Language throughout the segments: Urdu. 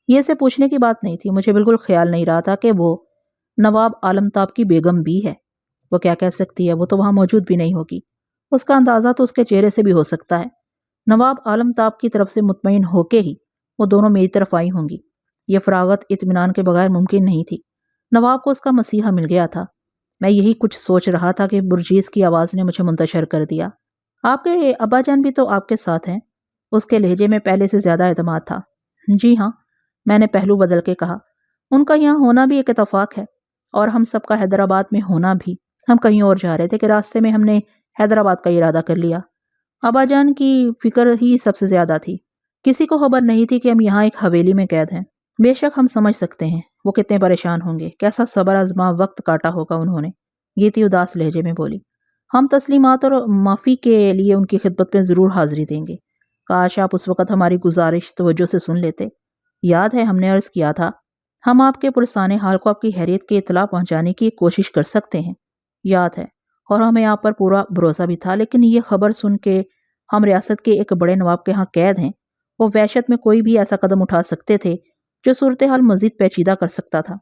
یہ اسے پوچھنے کی بات نہیں تھی، مجھے بالکل خیال نہیں رہا تھا کہ وہ نواب عالمتاب کی بیگم بھی ہے۔ وہ کیا کہہ سکتی ہے، وہ تو وہاں موجود بھی نہیں ہوگی۔ اس کا اندازہ تو اس کے چہرے سے بھی ہو سکتا ہے۔ نواب عالمتاب کی طرف سے مطمئن ہو کے ہی وہ دونوں میری طرف آئی ہوں گی۔ یہ فراغت اطمینان کے بغیر ممکن نہیں تھی۔ نواب کو اس کا مسیحا مل گیا تھا۔ میں یہی کچھ سوچ رہا تھا کہ برجیس کی آواز نے مجھے منتشر کر دیا۔ آپ کے ابا جان بھی تو آپ کے ساتھ ہیں؟ اس کے لہجے میں پہلے سے زیادہ اعتماد تھا۔ جی ہاں، میں نے پہلو بدل کے کہا۔ ان کا یہاں ہونا بھی ایک اتفاق ہے، اور ہم سب کا حیدرآباد میں ہونا بھی۔ ہم کہیں اور جا رہے تھے کہ راستے میں ہم نے حیدرآباد کا ارادہ کر لیا۔ ابا جان کی فکر ہی سب سے زیادہ تھی۔ کسی کو خبر نہیں تھی کہ ہم یہاں ایک حویلی میں قید ہیں۔ بے شک ہم سمجھ سکتے ہیں وہ کتنے پریشان ہوں گے، کیسا صبر آزما وقت کاٹا ہوگا انہوں نے، گیتی اداس لہجے میں بولی۔ ہم تسلیمات اور معافی کے لیے ان کی خدمت میں ضرور حاضری دیں گے۔ کاش آپ اس وقت ہماری گزارش توجہ سے سن لیتے۔ یاد ہے ہم نے عرض کیا تھا ہم آپ کے پرسان حال کو آپ کی خیریت کی اطلاع پہنچانے کی کوشش کر سکتے ہیں۔ یاد ہے، اور ہمیں آپ پر پورا بھروسہ بھی تھا، لیکن یہ خبر سن کے ہم ریاست کے ایک بڑے نواب کے ہاں قید ہیں، وہ وحشت میں کوئی بھی ایسا قدم اٹھا سکتے تھے جو صورتحال مزید پیچیدہ کر سکتا تھا۔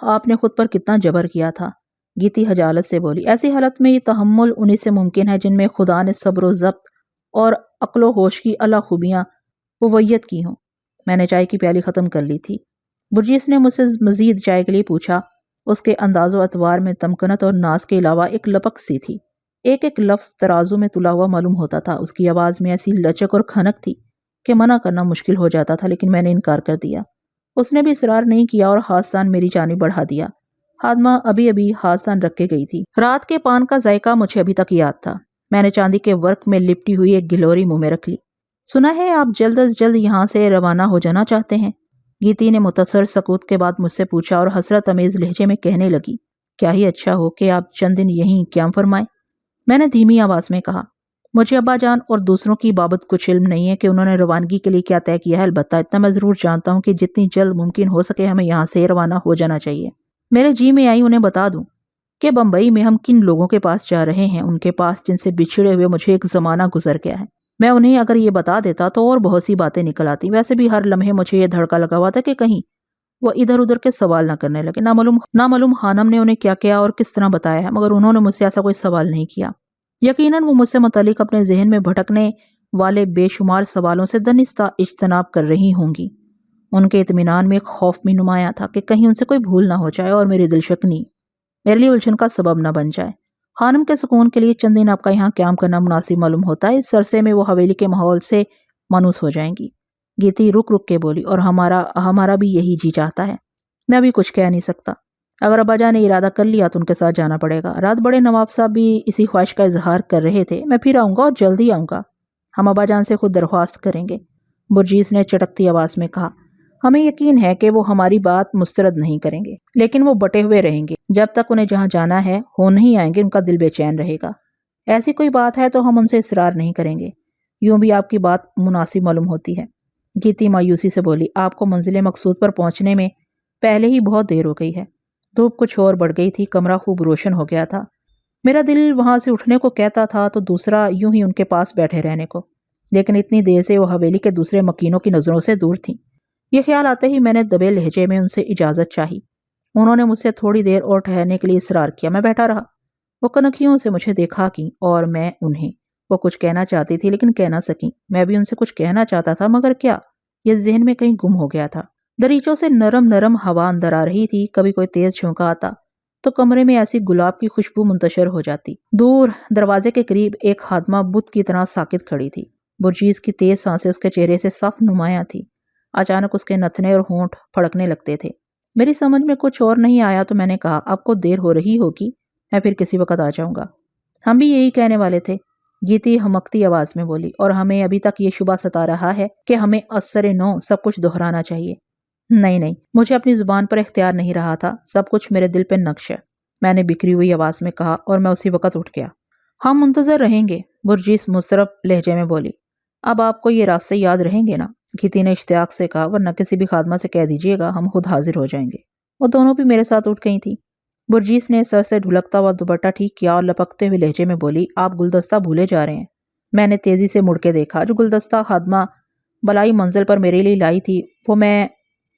آپ نے خود پر کتنا جبر کیا تھا، گیتی حجالت سے بولی۔ ایسی حالت میں یہ تحمل انہی سے ممکن ہے جن میں خدا نے صبر و ضبط اور عقل و ہوش کی اعلیٰ خوبیاں قویت کی ہوں۔ میں نے چائے کی پیالی ختم کر لی تھی۔ برجیس نے مجھ سے مزید چائے کے لیے پوچھا۔ اس کے انداز و اطوار میں تمکنت اور ناز کے علاوہ ایک لپک سی تھی۔ ایک ایک لفظ ترازو میں تلا ہوا معلوم ہوتا تھا۔ اس کی آواز میں ایسی لچک اور کھنک تھی کہ منع کرنا مشکل ہو جاتا تھا، لیکن میں نے انکار کر دیا۔ اس نے بھی اصرار نہیں کیا اور ہاتھدان میری جانب بڑھا دیا۔ خادمہ ابھی ہاتھدان رکھ کے گئی تھی۔ رات کے پان کا ذائقہ مجھے ابھی تک یاد تھا۔ میں نے چاندی کے ورق میں لپٹی ہوئی ایک گلوری منہ میں رکھ لی۔ سنا ہے آپ جلد از جلد یہاں سے روانہ ہو جانا چاہتے ہیں؟ گیتی نے متصر سکوت کے بعد مجھ سے پوچھا اور حسرت امیز لہجے میں کہنے لگی، کیا ہی اچھا ہو کہ آپ چند دن یہیں قیام فرمائیں۔ میں نے دھیمی آواز میں کہا، مجھے ابا جان اور دوسروں کی بابت کچھ علم نہیں ہے کہ انہوں نے روانگی کے لیے کیا طے کیا ہے، البتہ اتنا میں ضرور جانتا ہوں کہ جتنی جلد ممکن ہو سکے ہمیں یہاں سے روانہ ہو جانا چاہیے۔ میرے جی میں آئی انہیں بتا دوں کہ بمبئی میں ہم کن لوگوں کے پاس جا رہے ہیں، ان کے پاس جن سے بچھڑے ہوئے مجھے ایک زمانہ گزر گیا ہے۔ میں انہیں اگر یہ بتا دیتا تو اور بہت سی باتیں نکل آتی۔ ویسے بھی ہر لمحے مجھے یہ دھڑکا لگا ہوا تھا کہ کہیں وہ ادھر ادھر کے سوال نہ کرنے لگے۔ نامعلوم خانم نے انہیں کیا کیا اور کس طرح بتایا ہے، مگر انہوں نے مجھ سے ایسا کوئی سوال نہیں کیا۔ یقیناً وہ مجھ سے متعلق اپنے ذہن میں بھٹکنے والے بے شمار سوالوں سے دانستہ اجتناب کر رہی ہوں گی۔ ان کے اطمینان میں ایک خوف بھی نمایاں تھا کہ کہیں ان سے کوئی بھول نہ ہو جائے اور میری دل شکنی میرے لیے الجھن کا سبب نہ بن جائے۔ خانم کے سکون کے لیے چند دن آپ کا یہاں قیام کرنا مناسب معلوم ہوتا ہے۔ اس عرصے میں وہ حویلی کے ماحول سے مانوس ہو جائیں گی۔ گیتی رک رک کے بولی، اور ہمارا بھی یہی جی چاہتا ہے۔ میں ابھی کچھ کہہ نہیں سکتا۔ اگر ابا جان نے ارادہ کر لیا تو ان کے ساتھ جانا پڑے گا۔ رات بڑے نواب صاحب بھی اسی خواہش کا اظہار کر رہے تھے۔ میں پھر آؤں گا اور جلدی آؤں گا۔ ہم ابا جان سے خود درخواست کریں گے، برجیس نے چٹکتی آواز میں کہا۔ ہمیں یقین ہے کہ وہ ہماری بات مسترد نہیں کریں گے، لیکن وہ بٹے ہوئے رہیں گے۔ جب تک انہیں جہاں جانا ہے ہو نہیں آئیں گے، ان کا دل بے چین رہے گا۔ ایسی کوئی بات ہے تو ہم ان سے اصرار نہیں کریں گے۔ یوں بھی آپ کی بات مناسب معلوم ہوتی ہے، گیتی مایوسی سے بولی۔ آپ کو منزل مقصود پر پہنچنے میں پہلے ہی بہت دیر ہو گئی ہے۔ دھوپ کچھ اور بڑھ گئی تھی، کمرہ خوب روشن ہو گیا تھا۔ میرا دل وہاں سے اٹھنے کو کہتا تھا تو دوسرا یوں ہی ان کے پاس بیٹھے رہنے کو، لیکن اتنی دیر سے وہ حویلی کے دوسرے مکینوں کی نظروں سے دور تھیں۔ یہ خیال آتے ہی میں نے دبے لہجے میں ان سے اجازت چاہی۔ انہوں نے مجھ سے تھوڑی دیر اور ٹھہرنے کے لیے اصرار کیا۔ میں بیٹھا رہا۔ وہ کنکھیوں سے مجھے دیکھا کی اور میں انہیں۔ وہ کچھ کہنا چاہتی تھی لیکن کہہ نہ سکی۔ میں بھی ان سے کچھ کہنا چاہتا تھا، مگر کیا، یہ ذہن میں کہیں گم ہو گیا تھا۔ دریچوں سے نرم نرم ہوا اندر آ رہی تھی، کبھی کوئی تیز جھونکا آتا تو کمرے میں ایسی گلاب کی خوشبو منتشر ہو جاتی۔ دور دروازے کے قریب ایک خادمہ بت کی طرح ساکت کھڑی تھی۔ برجیس کی تیز سانسیں اس کے چہرے سے صاف نمایاں تھی۔ اچانک اس کے نتنے اور ہونٹ پھڑکنے لگتے تھے۔ میری سمجھ میں کچھ اور نہیں آیا تو میں نے کہا، آپ کو دیر ہو رہی ہوگی، میں پھر کسی وقت آ جاؤں گا۔ ہم بھی یہی کہنے والے تھے، گیتی ہمکتی آواز میں بولی، اور ہمیں ابھی تک یہ شبہ ستا رہا ہے کہ ہمیں اثر نو سب کچھ دہرانا چاہیے۔ نہیں، مجھے اپنی زبان پر اختیار نہیں رہا تھا، سب کچھ میرے دل پہ نقش ہے، میں نے بکھری ہوئی آواز میں کہا، اور میں اسی وقت اٹھ گیا۔ ہم منتظر رہیں گے، برجیس مضطرب لہجے میں بولی۔ اب آپ کو یہ راستے یاد رہیں گے نا؟ گیتی نے اشتیاق سے کہا، ورنہ کسی بھی خادمہ سے کہہ دیجیے گا، ہم خود حاضر ہو جائیں گے۔ وہ دونوں بھی میرے ساتھ اٹھ گئی تھیں۔ برجیس نے سر سے ڈھلکتا ہوا دوپٹہ ٹھیک کیا اور لپکتے ہوئے لہجے میں بولی، آپ گلدستہ بھولے جا رہے ہیں۔ میں نے تیزی سے مڑ کے دیکھا۔ جو گلدستہ خادمہ بلائی منزل پر میرے لیے لائی تھی وہ میں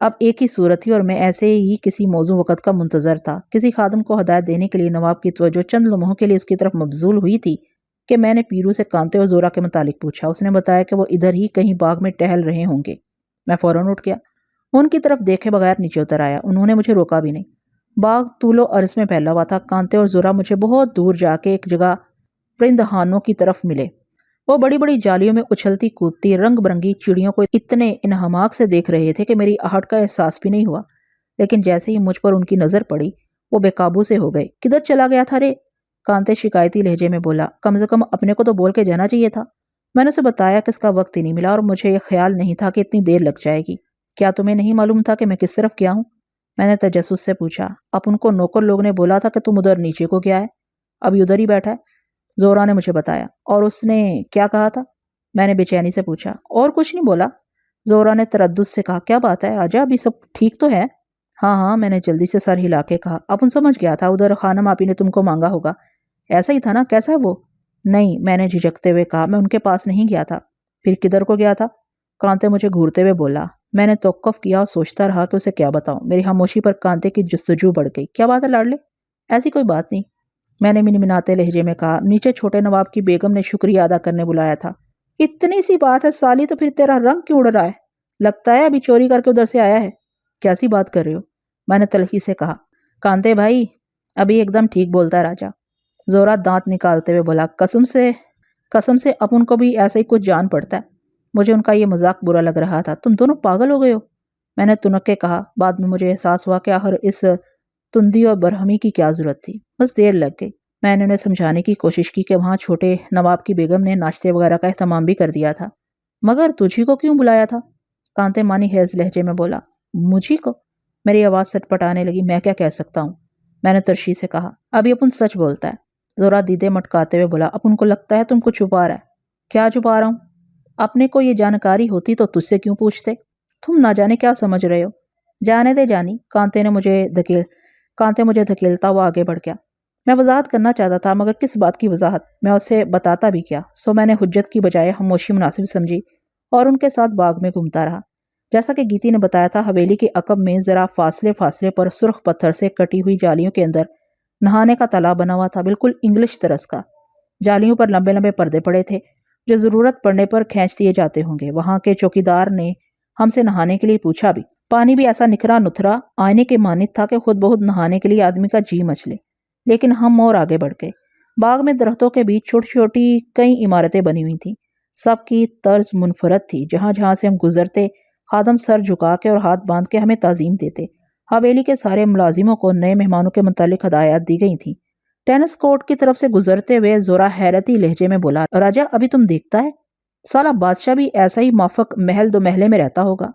اب ایک ہی صورت تھی اور میں ایسے ہی کسی موزوں وقت کا منتظر تھا۔ کسی خادم کو ہدایت دینے کے لیے نواب کی توجہ چند لمحوں کے لیے اس کی طرف مبذول ہوئی تھی کہ میں نے پیرو سے کانتے اور زورا کے متعلق پوچھا۔ اس نے بتایا کہ وہ ادھر ہی کہیں باغ میں ٹہل رہے ہوں گے۔ میں فوراً اٹھ گیا، ان کی طرف دیکھے بغیر نیچے اتر آیا۔ انہوں نے مجھے روکا بھی نہیں۔ باغ طول و عرض میں پھیلا ہوا تھا۔ کانتے اور زورا مجھے بہت دور جا کے ایک جگہ پرندہانوں کی طرف ملے۔ وہ بڑی بڑی جالیوں میں اچھلتی کودتی رنگ برنگی چڑیوں کو اتنے انہماک سے دیکھ رہے تھے کہ میری آہٹ کا احساس بھی نہیں ہوا، لیکن جیسے ہی مجھ پر ان کی نظر پڑی وہ بے قابو سے ہو گئے۔ کدھر چلا گیا تھا رے؟ کانتے شکایتی لہجے میں بولا۔ کم سے کم اپنے کو تو بول کے جانا چاہیے تھا۔ میں نے اسے بتایا کہ اس کا وقت ہی نہیں ملا اور مجھے یہ خیال نہیں تھا کہ اتنی دیر لگ جائے گی۔ کیا تمہیں نہیں معلوم تھا کہ میں کس طرف گیا ہوں؟ میں نے تجسس سے پوچھا۔ اب ان کو نوکر لوگ نے بولا تھا کہ تم ادھر نیچے کو گیا ہے، ابھی ادھر ہی بیٹھا ہے۔ زورا نے مجھے بتایا۔ اور اس نے کیا کہا تھا؟ میں نے بے چینی سے پوچھا۔ اور کچھ نہیں بولا، زورا نے تردد سے کہا۔ کیا بات ہے راجا، ابھی سب ٹھیک تو ہے؟ ہاں ہاں، میں نے جلدی سے سر ہلا کے کہا۔ اب ان سمجھ گیا تھا، ادھر خانم آپی نے تم کو مانگا ہوگا، ایسا ہی تھا نا؟ کیسا ہے وہ؟ نہیں، میں نے جھجکتے ہوئے کہا، میں ان کے پاس نہیں گیا تھا۔ پھر کدھر کو گیا تھا؟ کانتے مجھے گھورتے ہوئے بولا۔ میں نے توقف کیا اور سوچتا رہا کہ اسے کیا بتاؤں۔ میری خاموشی پر کانتے کی جستجو بڑھ گئی۔ کیا بات ہے لاڈلے؟ ایسی کوئی بات نہیں، میں نے منمناتے لہجے میں کہا۔ نیچے چھوٹے نواب کی بیگم نے شکریہ ادا کرنے بلایا تھا۔ اتنی سی بات ہے سالی، تو پھر تیرا رنگ کیوں اڑ رہا ہے؟ لگتا ہے ابھی چوری کر کے ادھر سے آیا ہے۔ کیسی بات کر رہے ہو؟ میں نے تلخی سے کہا۔ کانتے بھائی ابھی ایک دم ٹھیک بولتا ہے راجا، زورا دانت نکالتے ہوئے بولا۔ قسم سے اپن کو بھی ایسا ہی کچھ جان پڑتا ہے۔ مجھے ان کا یہ مذاق برا لگ رہا تھا۔ تم دونوں پاگل ہو گئے ہو، میں نے تنک کے کہا۔ بعد میں مجھے احساس ہوا کہ آخر اس تندی اور برہمی کی کیا ضرورت تھی۔ بس دیر لگ گئی۔ میں نے انہیں سمجھانے کی کوشش کی کہ وہاں چھوٹے نواب کی بیگم نے ناشتے وغیرہ کا اہتمام بھی کر دیا تھا۔ مگر تجھی کو کیوں بلایا تھا؟ کانتے مانی خیز لہجے میں بولا۔ مجھی کو؟ میری آواز سٹ پٹانے لگی۔ میں کیا کہہ سکتا ہوں؟ میں نے ترشی سے کہا۔ ابھی اپن سچ بولتا ہے، زورا دیدے مٹکاتے ہوئے بولا۔ اپن کو لگتا ہے تم کچھ چھپا رہا ہے۔ کیا چھپا رہا ہوں؟ اپنے کو یہ جانکاری ہوتی تو تجھ سے کیوں پوچھتے؟ تم نہ جانے کیا سمجھ رہے ہو۔ جانے دے جانی، کانتے مجھے دھکیلتا ہوا آگے بڑھ گیا۔ میں وضاحت کرنا چاہتا تھا، مگر کس بات کی وضاحت؟ میں اسے بتاتا بھی کیا؟ سو میں نے حجت کی بجائے خاموشی مناسب سمجھی اور ان کے ساتھ باغ میں گھومتا رہا۔ جیسا کہ گیتی نے بتایا تھا، حویلی کے عقب میں ذرا فاصلے پر سرخ پتھر سے کٹی ہوئی جالیوں کے اندر نہانے کا تالاب بنا ہوا تھا، بالکل انگلش طرز کا۔ جالیوں پر لمبے لمبے پردے پڑے تھے جو ضرورت پڑنے پر کھینچ دیے جاتے ہوں گے۔ وہاں کے چوکیدار نے ہم سے نہانے کے لیے پوچھا بھی۔ پانی بھی ایسا نکھرا نتھرا آئینے کے مانند تھا کہ خود بخود نہانے کے لیے آدمی کا جی مچلے۔ لیکن ہم اور آگے بڑھ گئے۔ باغ میں درختوں کے بیچ چھوٹی چھوٹی کئی عمارتیں بنی ہوئی تھیں۔ سب کی طرز منفرد تھی۔ جہاں جہاں سے ہم گزرتے، خادم سر جھکا کے اور ہاتھ باندھ کے ہمیں تعظیم دیتے۔ حویلی کے سارے ملازموں کو نئے مہمانوں کے متعلق ہدایات دی گئی تھیں۔ ٹینس کورٹ کی طرف سے گزرتے ہوئے زورا حیرتی لہجے میں بولا۔ راجا ابھی تم دیکھتا ہے، سالا بادشاہ بھی ایسا ہی مافک محل دو محلے میں رہتا ہوگا۔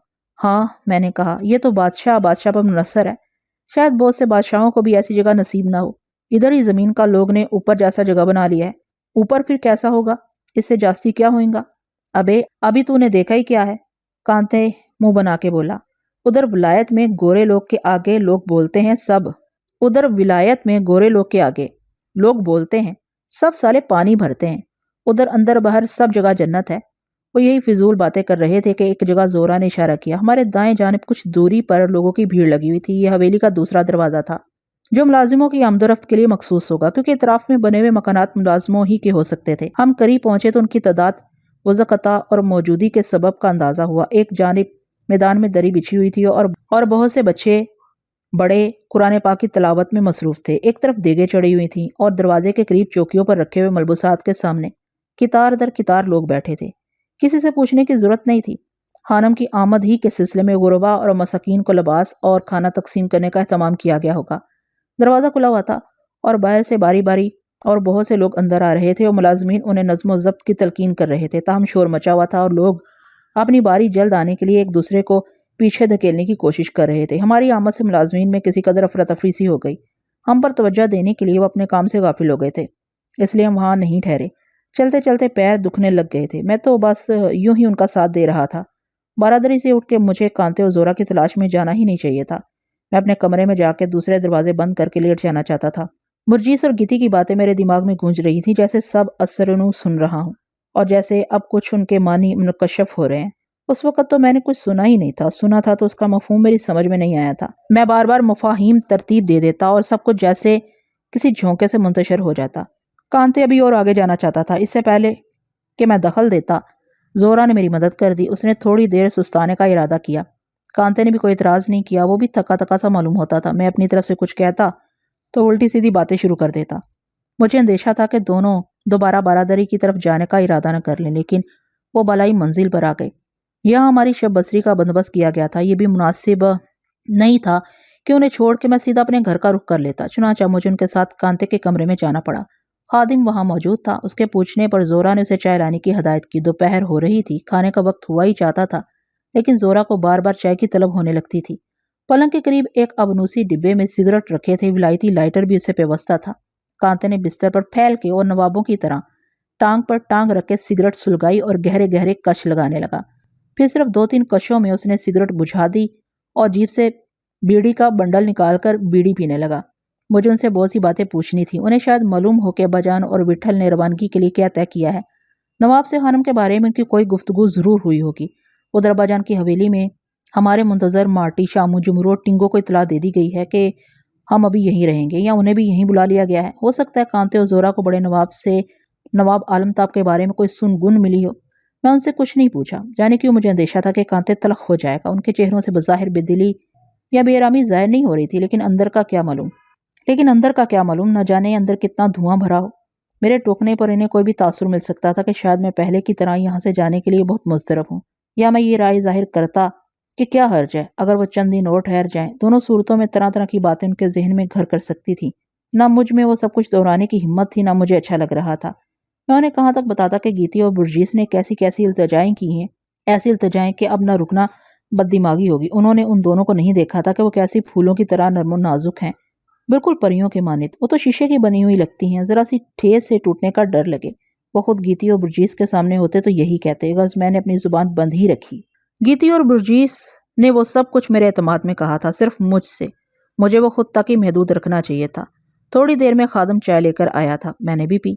ہاں، میں نے کہا، یہ تو بادشاہ پر منحصر ہے۔ شاید بہت سے بادشاہوں کو بھی ایسی جگہ نصیب نہ ہو۔ ادھر ہی زمین کا لوگ نے اوپر جیسا جگہ بنا لیا ہے۔ اوپر پھر کیسا ہوگا؟ اس سے جاستی کیا ہوئیں گا؟ ابھی تو نے دیکھا ہی کیا ہے؟ کانتے منہ بنا کے بولا۔ ادھر ولایت میں گورے لوگ کے آگے لوگ بولتے ہیں سب سالے پانی بھرتے ہیں۔ ادھر اندر باہر سب جگہ جنت ہے۔ وہ یہی فضول باتیں کر رہے تھے کہ ایک جگہ زورا نے اشارہ کیا۔ ہمارے دائیں جانب کچھ دوری پر لوگوں کی بھیڑ لگی ہوئی تھی۔ یہ حویلی کا دوسرا دروازہ تھا جو ملازموں کی آمد و رفت کے لیے مخصوص ہوگا، کیونکہ اطراف میں بنے ہوئے مکانات ملازموں ہی کے ہو سکتے تھے۔ ہم قریب پہنچے تو ان کی تعداد، وضاقتہ اور موجودگی کے سبب کا اندازہ ہوا۔ ایک جانب میدان میں دری بچھی ہوئی تھی اور بہت سے بچے بڑے قرآن پاک کی تلاوت میں مصروف تھے۔ ایک طرف دیگیں چڑھی ہوئی تھیں اور دروازے کے قریب چوکیوں پر رکھے ہوئے ملبوسات کے سامنے قطار در قطار لوگ بیٹھے تھے۔ کسی سے پوچھنے کی ضرورت نہیں تھی۔ خانم کی آمد ہی کے سلسلے میں غربا اور مساکین کو لباس اور کھانا تقسیم کرنے کا اہتمام کیا گیا ہوگا۔ دروازہ کھلا ہوا تھا اور باہر سے باری باری اور بہت سے لوگ اندر آ رہے تھے اور ملازمین انہیں نظم و ضبط کی تلقین کر رہے تھے۔ تاہم شور مچا ہوا تھا اور لوگ اپنی باری جلد آنے کے لیے ایک دوسرے کو پیچھے دھکیلنے کی کوشش کر رہے تھے۔ ہماری آمد سے ملازمین میں کسی قدر افراتفری سی ہو گئی۔ ہم پر توجہ دینے کے لیے وہ اپنے کام سے غافل ہو گئے تھے، اس لیے ہم وہاں نہیں ٹھہرے۔ چلتے چلتے پیر دکھنے لگ گئے تھے۔ میں تو بس یوں ہی ان کا ساتھ دے رہا تھا۔ بارادری سے اٹھ کے مجھے کانتے اور زورا کی تلاش میں جانا ہی نہیں چاہیے تھا۔ میں اپنے کمرے میں جا کے دوسرے دروازے بند کر کے لیٹ جانا چاہتا تھا۔ برجیس اور گیتی کی باتیں میرے دماغ میں گونج رہی تھی، جیسے سب اثرنو سن رہا ہوں اور جیسے اب کچھ ان کے معنی منکشف ہو رہے ہیں۔ اس وقت تو میں نے کچھ سنا ہی نہیں تھا، سنا تھا تو اس کا مفہوم میری سمجھ میں نہیں آیا تھا۔ میں بار بار مفاہیم ترتیب دے دیتا اور سب کچھ جیسے کسی جھونکے سے منتشر ہو جاتا۔ کانتے ابھی اور آگے جانا چاہتا تھا۔ اس سے پہلے کہ میں دخل دیتا، زورا نے میری مدد کر دی۔ اس نے تھوڑی دیر سستانے کا ارادہ کیا۔ کانتے نے بھی کوئی اعتراض نہیں کیا، وہ بھی تھکا تھکا سا معلوم ہوتا تھا۔ میں اپنی طرف سے کچھ کہتا تو الٹی سیدھی باتیں شروع کر دیتا۔ مجھے اندیشہ تھا کہ دونوں دوبارہ بارادری کی طرف جانے کا ارادہ نہ کر لیں، لیکن وہ بالائی منزل پر آ گئے۔ یہاں ہماری شب بسری کا بندوبست کیا گیا تھا۔ یہ بھی مناسب نہیں تھا کہ انہیں چھوڑ کے میں سیدھا اپنے گھر کا رخ کر لیتا، چنانچہ مجھے ان کے ساتھ کانتے کے کمرے میں جانا پڑا۔ خادم وہاں موجود تھا۔ اس کے پوچھنے پر زورا نے اسے چائے لانے کی ہدایت کی۔ دوپہر ہو رہی تھی، کھانے کا وقت ہوا ہی چاہتا تھا، لیکن زورا کو بار بار چائے کی طلب ہونے لگتی تھی۔ پلنگ کے قریب ایک ابنوسی ڈبے میں سگریٹ رکھے تھے، ولایتی لائٹر بھی اسے پیوستہ تھا۔ کانتے نے بستر پر پھیل کے اور نوابوں کی طرح ٹانگ پر ٹانگ رکھ کے سگریٹ سلگائی اور گہرے گہرے کش لگانے لگا۔ پھر صرف 2-3 کشوں میں اس نے سگریٹ بجھا دی اور جیب سے بیڑی کا بنڈل نکال کر بیڑی پینے لگا۔ مجھے ان سے بہت سی باتیں پوچھنی تھی۔ انہیں شاید معلوم ہو کہ ابا جان اور وٹھل نے روانگی کے لیے کیا طے کیا ہے۔ نواب سے خانم کے بارے میں ان کی کوئی گفتگو ضرور ہوئی ہوگی۔ ادھر ابا جان کی حویلی میں ہمارے منتظر مارٹی، شامو، جمرو اور ٹنگو کو اطلاع دے دی گئی ہے کہ ہم ابھی یہیں رہیں گے، یا انہیں بھی یہیں بلا لیا گیا ہے۔ ہو سکتا ہے کانتے اور زورا کو بڑے نواب سے نواب عالمتاب کے بارے میں کوئی سن گن ملی ہو۔ میں ان سے کچھ نہیں پوچھا، جانے کیوں مجھے اندیشہ تھا کہ کانتے تلخ ہو جائے گا۔ ان کے چہروں سے بظاہر بے دلی یا بے آرامی ظاہر نہیں ہو رہی تھی، لیکن اندر کا کیا معلوم، نہ جانے اندر کتنا دھواں بھرا ہو۔ میرے ٹوکنے پر انہیں کوئی بھی تاثر مل سکتا تھا کہ شاید میں پہلے کی طرح یہاں سے جانے کے لیے بہت مضطرب ہوں، یا میں یہ رائے ظاہر کرتا کہ کیا حرج ہے اگر وہ چند دن اور ٹھہر جائیں۔ دونوں صورتوں میں طرح طرح کی باتیں ان کے ذہن میں گھر کر سکتی تھی۔ نہ مجھ میں وہ سب کچھ دہرانے کی ہمت تھی، نہ مجھے اچھا لگ رہا تھا۔ میں انہیں کہاں تک بتاتا کہ گیتی اور برجیس نے کیسی کیسی التجائیں کی ہیں، ایسی التجائیں کہ اب نہ رکنا بد دماغی ہوگی۔ انہوں نے ان دونوں کو نہیں دیکھا تھا کہ وہ کیسی پھولوں کی طرح نرم و نازک ہیں، بالکل پریوں کے مانند۔ وہ تو شیشے کی بنی ہوئی لگتی ہیں، ذرا سی ٹھیس سے ٹوٹنے کا ڈر لگے۔ وہ خود گیتی اور برجیس کے سامنے ہوتے تو یہی کہتے، غرض میں نے اپنی زبان بند ہی رکھی۔ گیتی اور برجیس نے وہ سب کچھ میرے اعتماد میں کہا تھا، صرف مجھ سے۔ مجھے وہ خود تک ہی محدود رکھنا چاہیے تھا۔ تھوڑی دیر میں خادم چائے لے کر آیا تھا، میں نے بھی پی۔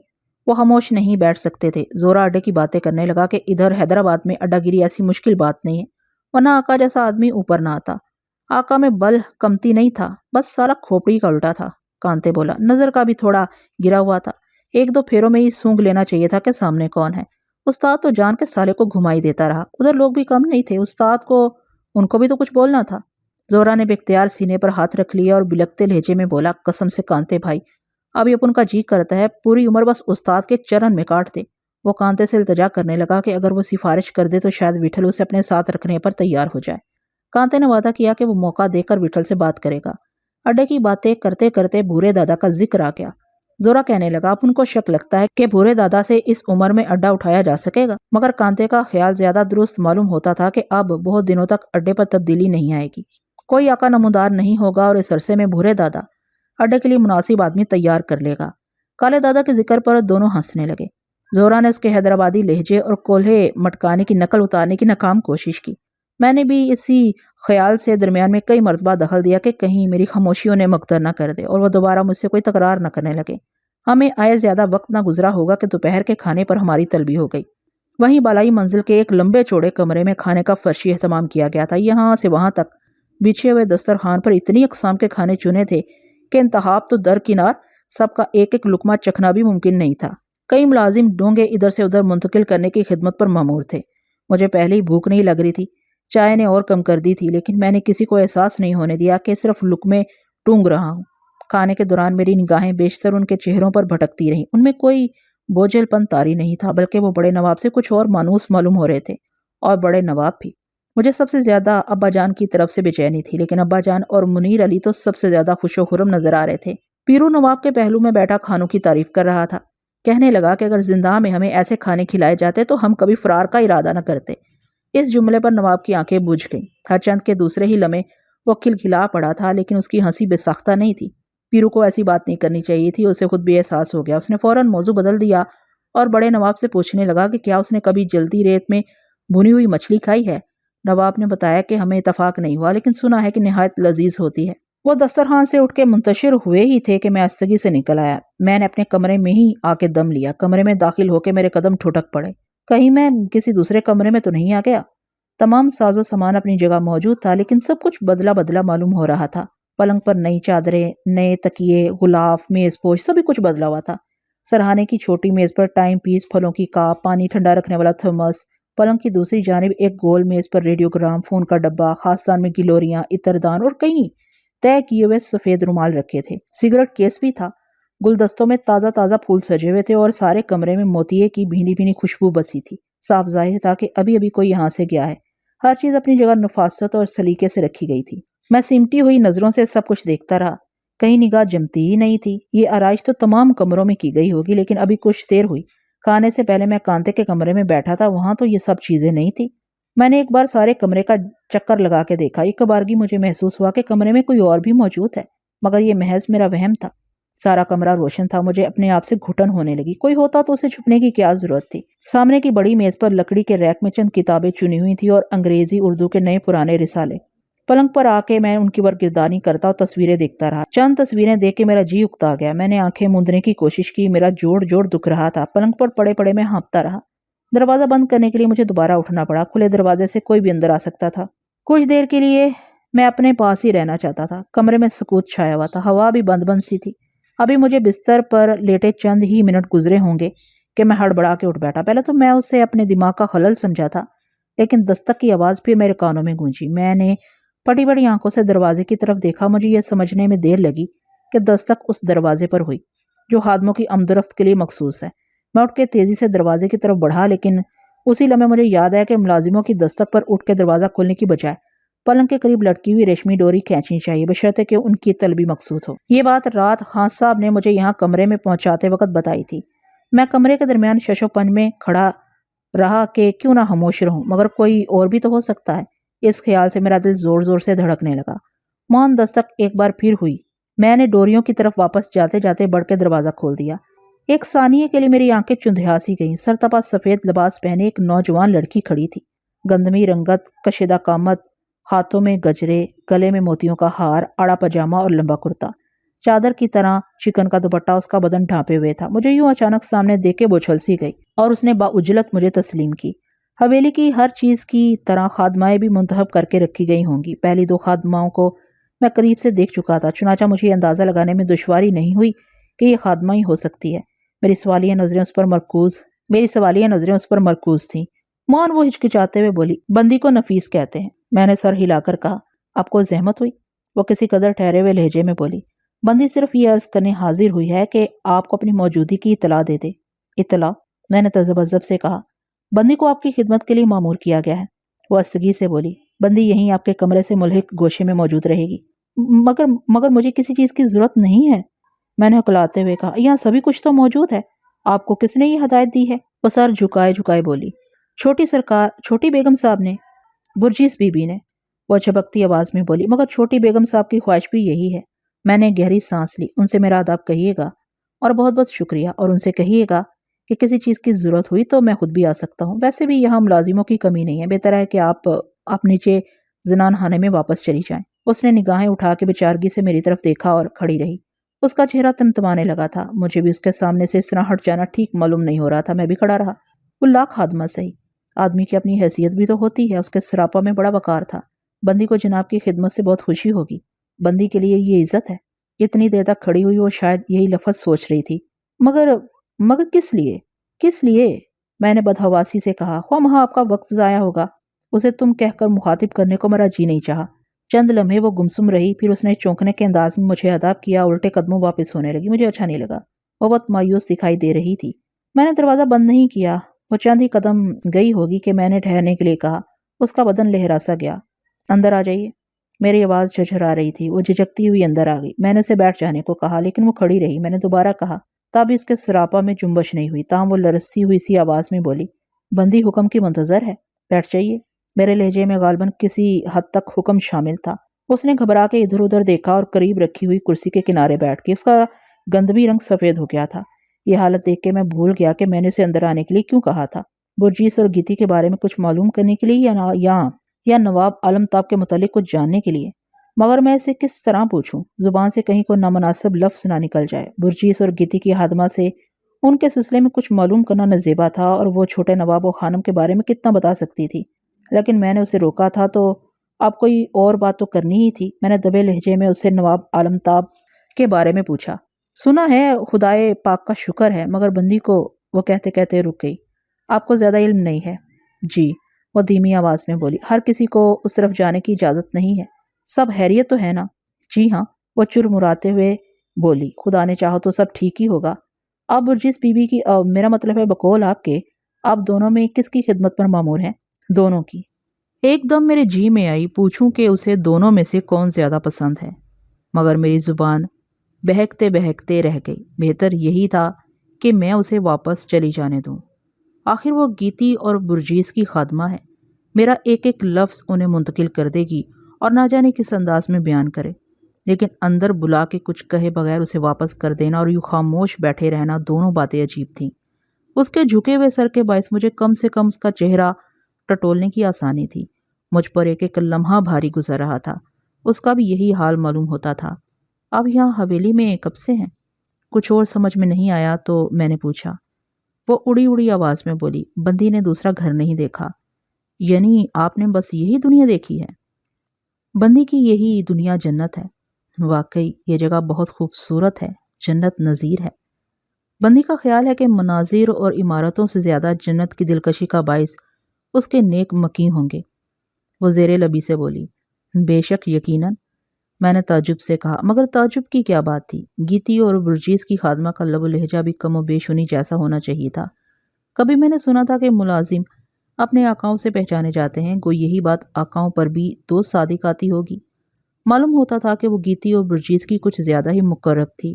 وہ خاموش نہیں بیٹھ سکتے تھے۔ زورا اڈے کی باتیں کرنے لگا کہ ادھر حیدرآباد میں اڈا گیری ایسی مشکل بات نہیں ہے، ورنہ آقا جیسا آدمی اوپر نہ آتا۔ آقا میں بل کمتی نہیں تھا، بس سالہ کھوپڑی کا الٹا تھا۔ کانتے بولا، نظر کا بھی تھوڑا گرا ہوا تھا۔ 1-2 پھیروں میں ہی سونگ لینا چاہیے تھا کہ سامنے کون ہے۔ استاد تو جان کے سالے کو گھمائی دیتا رہا۔ ادھر لوگ بھی کم نہیں تھے، استاد کو ان کو بھی تو کچھ بولنا تھا۔ زورا نے بے اختیار سینے پر ہاتھ رکھ لیا اور بلکتے لہجے میں بولا، قسم سے کانتے بھائی، ابھی اپن کا جی کرتا ہے پوری عمر بس استاد کے چرن میں کاٹ دے۔ وہ کانتے سے التجا کرنے لگا کہ اگر وہ سفارش کر دے تو شاید وٹھل اسے اپنے ساتھ رکھنے پر تیار ہو جائے۔ کانتے نے وعدہ کیا کہ وہ موقع دے کر وٹھل سے بات کرے گا۔ اڈے کی باتیں کرتے کرتے بھورے دادا کا ذکر آ گیا۔ زورا کہنے لگا، اپن کو شک لگتا ہے کہ بھورے دادا سے اس عمر میں اڈا اٹھایا جا سکے گا، مگر کانتے کا خیال زیادہ درست معلوم ہوتا تھا کہ اب بہت دنوں تک اڈے پر تبدیلی نہیں آئے گی، کوئی آقا نمودار نہیں ہوگا، اور اس عرصے میں بھورے دادا اڈے کے لیے مناسب آدمی تیار کر لے گا۔ کالے دادا کے ذکر پر دونوں ہنسنے لگے۔ زورا نے اس کے حیدرآبادی لہجے اور کولہے مٹکانے کی نقل اتارنے کی ناکام کوشش کی۔ میں نے بھی اسی خیال سے درمیان میں کئی مرتبہ دخل دیا کہ کہیں میری خاموشی انہیں مقدر نہ کر دے اور وہ دوبارہ مجھ سے کوئی تکرار نہ کرنے لگے۔ ہمیں آئے زیادہ وقت نہ گزرا ہوگا کہ دوپہر کے کھانے پر ہماری طلبی ہو گئی۔ وہیں بالائی منزل کے ایک لمبے چوڑے کمرے میں کھانے کا فرشی اہتمام کیا گیا تھا۔ یہاں سے وہاں تک بچھے ہوئے دسترخوان پر اتنی اقسام کے کھانے چنے تھے کہ انتخاب تو درکنار، سب کا ایک ایک لقمہ چکھنا بھی ممکن نہیں تھا۔ کئی ملازم ڈونگے ادھر سے ادھر منتقل کرنے کی خدمت پر مامور تھے۔ مجھے پہلے ہی بھوک نہیں لگ رہی تھی، چائے نے اور کم کر دی تھی، لیکن میں نے کسی کو احساس نہیں ہونے دیا کہ صرف لقمے ٹونگ رہا ہوں۔ کھانے کے دوران میری نگاہیں بیشتر ان کے چہروں پر بھٹکتی رہیں۔ ان میں کوئی بوجھل پن طاری نہیں تھا، بلکہ وہ بڑے نواب سے کچھ اور مانوس معلوم ہو رہے تھے، اور بڑے نواب بھی۔ مجھے سب سے زیادہ ابا جان کی طرف سے بے چینی تھی، لیکن ابا جان اور منیر علی تو سب سے زیادہ خوش و خرم نظر آ رہے تھے۔ پیرو نواب کے پہلو میں بیٹھا کھانوں کی تعریف کر رہا تھا، کہنے لگا کہ اگر زندہ میں ہمیں ایسے کھانے کھلائے جاتے تو ہم کبھی فرار کا ارادہ نہ کرتے۔ اس جملے پر نواب کی آنکھیں بجھ گئیں۔ ہر چند کے دوسرے ہی لمحے وہ کھلکھلا پڑا تھا، لیکن اس کی ہنسی بے ساختہ نہیں تھی۔ پیرو کو ایسی بات نہیں کرنی چاہیے تھی، اسے خود بھی احساس ہو گیا۔ اس نے فوراً موضوع بدل دیا اور بڑے نواب سے پوچھنے لگا کہ کیا اس نے کبھی جلتی ریت میں بھنی ہوئی مچھلی کھائی ہے۔ نواب نے بتایا کہ ہمیں اتفاق نہیں ہوا، لیکن سنا ہے کہ نہایت لذیذ ہوتی ہے۔ وہ دسترخوان سے اٹھ کے منتشر ہوئے ہی تھے کہ میں آہستگی سے نکل آیا۔ میں نے اپنے کمرے میں ہی آ کے دم لیا۔ کمرے میں داخل ہو کے میرے قدم ٹھٹک پڑے۔ کہیں میں کسی دوسرے کمرے میں تو نہیں آ گیا؟ تمام ساز و سامان اپنی جگہ موجود تھا، لیکن سب کچھ بدلا بدلا معلوم ہو رہا تھا۔ پلنگ پر نئی چادریں، نئے تکیے، غلاف، میز پوش، سبھی کچھ بدلا ہوا تھا۔ سرہانے کی چھوٹی میز پر ٹائم پیس، پھلوں کی کاپ، پانی ٹھنڈا رکھنے والا تھرمس۔ پلنگ کی دوسری جانب ایک گول میز پر ریڈیوگرام، فون کا ڈبہ، خاصدان میں گلوریاں، عطردان اور کئی طے کیے ہوئے سفید رومال رکھے تھے۔ سگریٹ کیس بھی تھا۔ گلدستوں میں تازہ تازہ پھول سجے ہوئے تھے اور سارے کمرے میں موتیے کی بھینی بھینی خوشبو بسی تھی۔ صاف ظاہر تھا کہ ابھی ابھی کوئی یہاں سے گیا ہے۔ ہر چیز اپنی جگہ نفاست اور سلیقے سے رکھی گئی تھی۔ میں سمٹی ہوئی نظروں سے سب کچھ دیکھتا رہا۔ کہیں نگاہ جمتی ہی نہیں تھی۔ یہ آرائش تو تمام کمروں میں کی گئی ہوگی، لیکن ابھی کچھ دیر ہوئی۔ کھانے سے پہلے میں کانتے کے کمرے میں بیٹھا تھا، وہاں تو یہ سب چیزیں نہیں تھی۔ میں نے ایک بار سارے کمرے کا چکر لگا کے دیکھا۔ ایک بارگی مجھے محسوس ہوا کہ کمرے میں کوئی اور بھی موجود ہے، مگر یہ محض میرا وہم تھا۔ سارا کمرہ روشن تھا۔ مجھے اپنے آپ سے گھٹن ہونے لگی۔ کوئی ہوتا تو اسے چھپنے کی کیا ضرورت تھی؟ سامنے کی بڑی میز پر لکڑی کے ریک میں چند کتابیں چنی ہوئی تھی اور انگریزی اردو کے نئے پرانے رسالے۔ پلنگ پر آ کے میں ان کی برگردانی کرتا اور تصویریں دیکھتا رہا۔ چند تصویریں دیکھ کے میرا جی اکتا گیا۔ میں نے آنکھیں موندنے کی کوشش کی، میرا جوڑ دکھ رہا تھا۔ پلنگ پر پڑے پڑے میں ہانپتا رہا۔ دروازہ بند کرنے کے لیے مجھے دوبارہ اٹھنا پڑا۔ کھلے دروازے سے کوئی بھی اندر آ سکتا تھا۔ کچھ دیر کے لیے میں اپنے پاس ہی رہنا چاہتا تھا۔ کمرے میں سکوت چھایا ہوا تھا، ہوا بھی بند بند سی تھی۔ ابھی مجھے بستر پر لیٹے چند ہی منٹ گزرے ہوں گے کہ میں ہڑبڑا کے اٹھ بیٹھا۔ پہلے تو میں اسے اپنے دماغ کا خلل سمجھا تھا، لیکن دستک کی آواز پھر میرے کانوں میں گونجی۔ میں نے پٹی بڑی آنکھوں سے دروازے کی طرف دیکھا۔ مجھے یہ سمجھنے میں دیر لگی کہ دستک اس دروازے پر ہوئی جو خادموں کی آمد و رفت کے لیے مخصوص ہے۔ میں اٹھ کے تیزی سے دروازے کی طرف بڑھا، لیکن اسی لمحے مجھے یاد آیا کہ ملازموں کی دستک پر اٹھ کے دروازہ کھولنے کی بجائے پلنگ کے قریب لٹکی ہوئی ریشمی ڈوری کھینچنی چاہیے، بشرطے کہ ان کی طلبی مقصود ہو۔ یہ بات رات ہانس صاحب نے مجھے یہاں کمرے میں پہنچاتے وقت بتائی تھی۔ میں کمرے کے درمیان شش و پنج میں کھڑا رہا کہ کیوں نہ خاموش رہوں، مگر کوئی اور بھی تو ہو سکتا ہے۔ اس خیال سے میرا دل زور زور سے دھڑکنے لگا۔ مون دستک ایک بار پھر ہوئی۔ میں نے ڈوریوں کی طرف واپس جاتے جاتے بڑھ کے دروازہ کھول دیا۔ ایک ثانیے کے لیے میری آنکھیں چندھیا سی گئیں۔ سرتپا سفید لباس پہنے ایک نوجوان لڑکی کھڑی تھی۔ گندمی رنگت، کشیدہ قامت، ہاتھوں میں گجرے، گلے میں موتیوں کا ہار، آڑا پاجامہ اور لمبا کرتا۔ چادر کی طرح چکن کا دوپٹہ اس کا بدن ڈھانپے ہوئے تھا۔ مجھے یوں اچانک سامنے دیکھ کے وہ اچھل سی گئی اور اس نے باعجلت مجھے تسلیم کی۔ حویلی کی ہر چیز کی طرح خادمائیں بھی منتخب کر کے رکھی گئی ہوں گی۔ پہلی دو خادماؤں کو میں قریب سے دیکھ چکا تھا، چنانچہ مجھے یہ اندازہ لگانے میں دشواری نہیں ہوئی کہ یہ خادمہ ہی ہو سکتی ہے۔ میری سوالیہ نظریں اس پر مرکوز تھیں۔ مون وہ ہچکچاتے ہوئے بولی، بندی کو نفیس کہتے ہیں۔ میں نے سر ہلا کر کہا، آپ کو زحمت ہوئی؟ وہ کسی قدر ٹھہرے ہوئے لہجے میں بولی، بندی صرف یہ عرض کرنے حاضر ہوئی ہے کہ آپ کو اپنی موجودگی کی اطلاع دے دے۔ اطلاع؟ میں نے تذبذب سے کہا، بندی کو آپ کی خدمت کے لیے مامور کیا گیا ہے۔ وہ آہستگی سے بولی، بندی یہیں آپ کے کمرے سے ملحق گوشے میں موجود رہے گی۔ مگر مجھے کسی چیز کی ضرورت نہیں ہے، میں نے ہکلاتے ہوئے کہا، یہاں سبھی کچھ تو موجود ہے، آپ کو کس نے یہ ہدایت دی ہے؟ وہ سر جھکائے بولی، چھوٹی بیگم صاحب نے، برجیس بی بی نے۔ وہ جھبکتی آواز میں بولی، مگر چھوٹی بیگم صاحب کی خواہش بھی یہی ہے۔ میں نے گہری سانس لی۔ ان سے میرا آداب کہیے گا اور بہت بہت شکریہ، اور ان سے کہیے گا کہ کسی چیز کی ضرورت ہوئی تو میں خود بھی آ سکتا ہوں۔ ویسے بھی یہاں ملازموں کی کمی نہیں ہے، بہتر ہے کہ آپ نیچے زنان خانے میں واپس چلی جائیں۔ اس نے نگاہیں اٹھا کے بیچارگی سے میری طرف دیکھا اور کھڑی رہی۔ اس کا چہرہ تمتمانے لگا تھا۔ مجھے بھی اس کے سامنے سے اس طرح ہٹ جانا ٹھیک معلوم نہیں ہو رہا تھا۔ میں بھی کھڑا رہا۔ وہ لاکھ خادمہ صحیح، آدمی کی اپنی حیثیت بھی تو ہوتی ہے۔ اس کے سراپا میں بڑا وقار تھا۔ بندی کو جناب کی خدمت سے بہت خوشی ہوگی، بندی کے لیے یہ عزت ہے۔ اتنی دیر تک کھڑی ہوئی وہ شاید یہی لفظ سوچ رہی تھی۔ مگر کس لیے؟ میں نے بدحواسی سے کہا، خواہ مہا آپ کا وقت ضائع ہوگا۔ اسے تم کہہ کر مخاطب کرنے کو میرا جی نہیں چاہا۔ چند لمحے وہ گمسم رہی، پھر اس نے چونکنے کے انداز میں مجھے اداب کیا، الٹے قدموں واپس ہونے لگی۔ مجھے اچھا نہیں لگا۔ وہ بہت مایوس دکھائی دے رہی تھی۔ میں نے دروازہ بند نہیں کیا۔ وہ چند ہی قدم گئی ہوگی کہ میں نے ٹھہرنے کے لیے کہا۔ اس کا بدن لہرا سا گیا۔ اندر آ جائیے۔ میری آواز جھرجھرا رہی تھی۔ وہ جھجکتی ہوئی اندر آ گئی۔ میں نے اسے بیٹھ جانے کو کہا، لیکن وہ کھڑی رہی۔ میں نے دوبارہ کہا، تب اس کے سراپا میں جنبش نہیں ہوئی، تاہم وہ لرزتی ہوئی سی آواز میں بولی، بندی حکم کی منتظر ہے، بیٹھ جائیے۔ میرے لہجے میں غالباً کسی حد تک حکم شامل تھا۔ اس نے گھبرا کے ادھر ادھر دیکھا اور قریب رکھی ہوئی کرسی کے کنارے بیٹھ کے۔ اس کا گندمی رنگ سفید ہو گیا تھا۔ یہ حالت دیکھ کے میں بھول گیا کہ میں نے اسے اندر آنے کے لیے کیوں کہا تھا۔ برجیس اور گیتی کے بارے میں کچھ معلوم کرنے کے لیے یا نواب عالمتاب کے متعلق کچھ جاننے کے لیے؟ مگر میں اسے کس طرح پوچھوں؟ زبان سے کہیں کوئی نامناسب لفظ نہ نکل جائے۔ برجیس اور گیتی کی خادمہ سے ان کے سلسلے میں کچھ معلوم کرنا نزیبا تھا، اور وہ چھوٹے نواب و خانم کے بارے میں کتنا بتا سکتی تھی۔ لیکن میں نے اسے روکا تھا تو اب کوئی اور بات تو کرنی ہی تھی۔ میں نے دبے لہجے میں اسے نواب عالمتاب کے بارے میں پوچھا۔ سنا ہے، خدائے پاک کا شکر ہے، مگر بندی کو، وہ کہتے کہتے رک گئی۔ آپ کو زیادہ علم نہیں ہے؟ جی، وہ دھیمی آواز میں بولی۔ ہر کسی کو اس طرف جانے کی اجازت نہیں ہے۔ سب خیریت تو ہے نا؟ جی ہاں، وہ چرمراتے ہوئے بولی۔ خدا نے چاہو تو سب ٹھیک ہی ہوگا۔ اب جس بی بی کی، میرا مطلب ہے بقول آپ کے، آپ دونوں میں کس کی خدمت پر مامور ہیں؟ دونوں کی۔ ایک دم میرے جی میں آئی پوچھوں کہ اسے دونوں میں سے کون زیادہ پسند ہے، مگر میری زبان بہکتے بہکتے رہ گئی۔ بہتر یہی تھا کہ میں اسے واپس چلی جانے دوں۔ آخر وہ گیتی اور برجیس کی خادمہ ہے۔ میرا ایک ایک لفظ انہیں منتقل کر دے گی اور نہ جانے کس انداز میں بیان کرے، لیکن اندر بلا کے کچھ کہے بغیر اسے واپس کر دینا اور یوں خاموش بیٹھے رہنا، دونوں باتیں عجیب تھیں۔ اس کے جھکے ہوئے سر کے باعث مجھے کم سے کم اس کا چہرہ ٹٹولنے کی آسانی تھی۔ مجھ پر ایک ایک لمحہ بھاری گزر رہا تھا۔ اس کا بھی یہی حال معلوم ہوتا تھا۔ اب یہاں حویلی میں کب سے ہیں؟ کچھ اور سمجھ میں نہیں آیا تو میں نے پوچھا۔ وہ اڑی اڑی آواز میں بولی، بندی نے دوسرا گھر نہیں دیکھا۔ یعنی آپ نے بس یہی دنیا دیکھی ہے؟ بندی کی یہی دنیا جنت ہے۔ واقعی یہ جگہ بہت خوبصورت ہے، جنت نظیر ہے۔ بندی کا خیال ہے کہ مناظر اور عمارتوں سے زیادہ جنت کی دلکشی کا باعث اس کے نیک مکی ہوں گے۔ وہ زیر لبی سے بولی، بے شک یقیناً۔ میں نے تعجب سے کہا، مگر تعجب کی کیا بات تھی؟ گیتی اور برجیس کی خادمہ کا لب و لہجہ بھی کم و بیش انہی جیسا ہونا چاہیے تھا۔ کبھی میں نے سنا تھا کہ ملازم اپنے آقاؤں سے پہچانے جاتے ہیں، گو یہی بات آقاؤں پر بھی تو صادق آتی ہوگی۔ معلوم ہوتا تھا کہ وہ گیتی اور برجیس کی کچھ زیادہ ہی مقرب تھی۔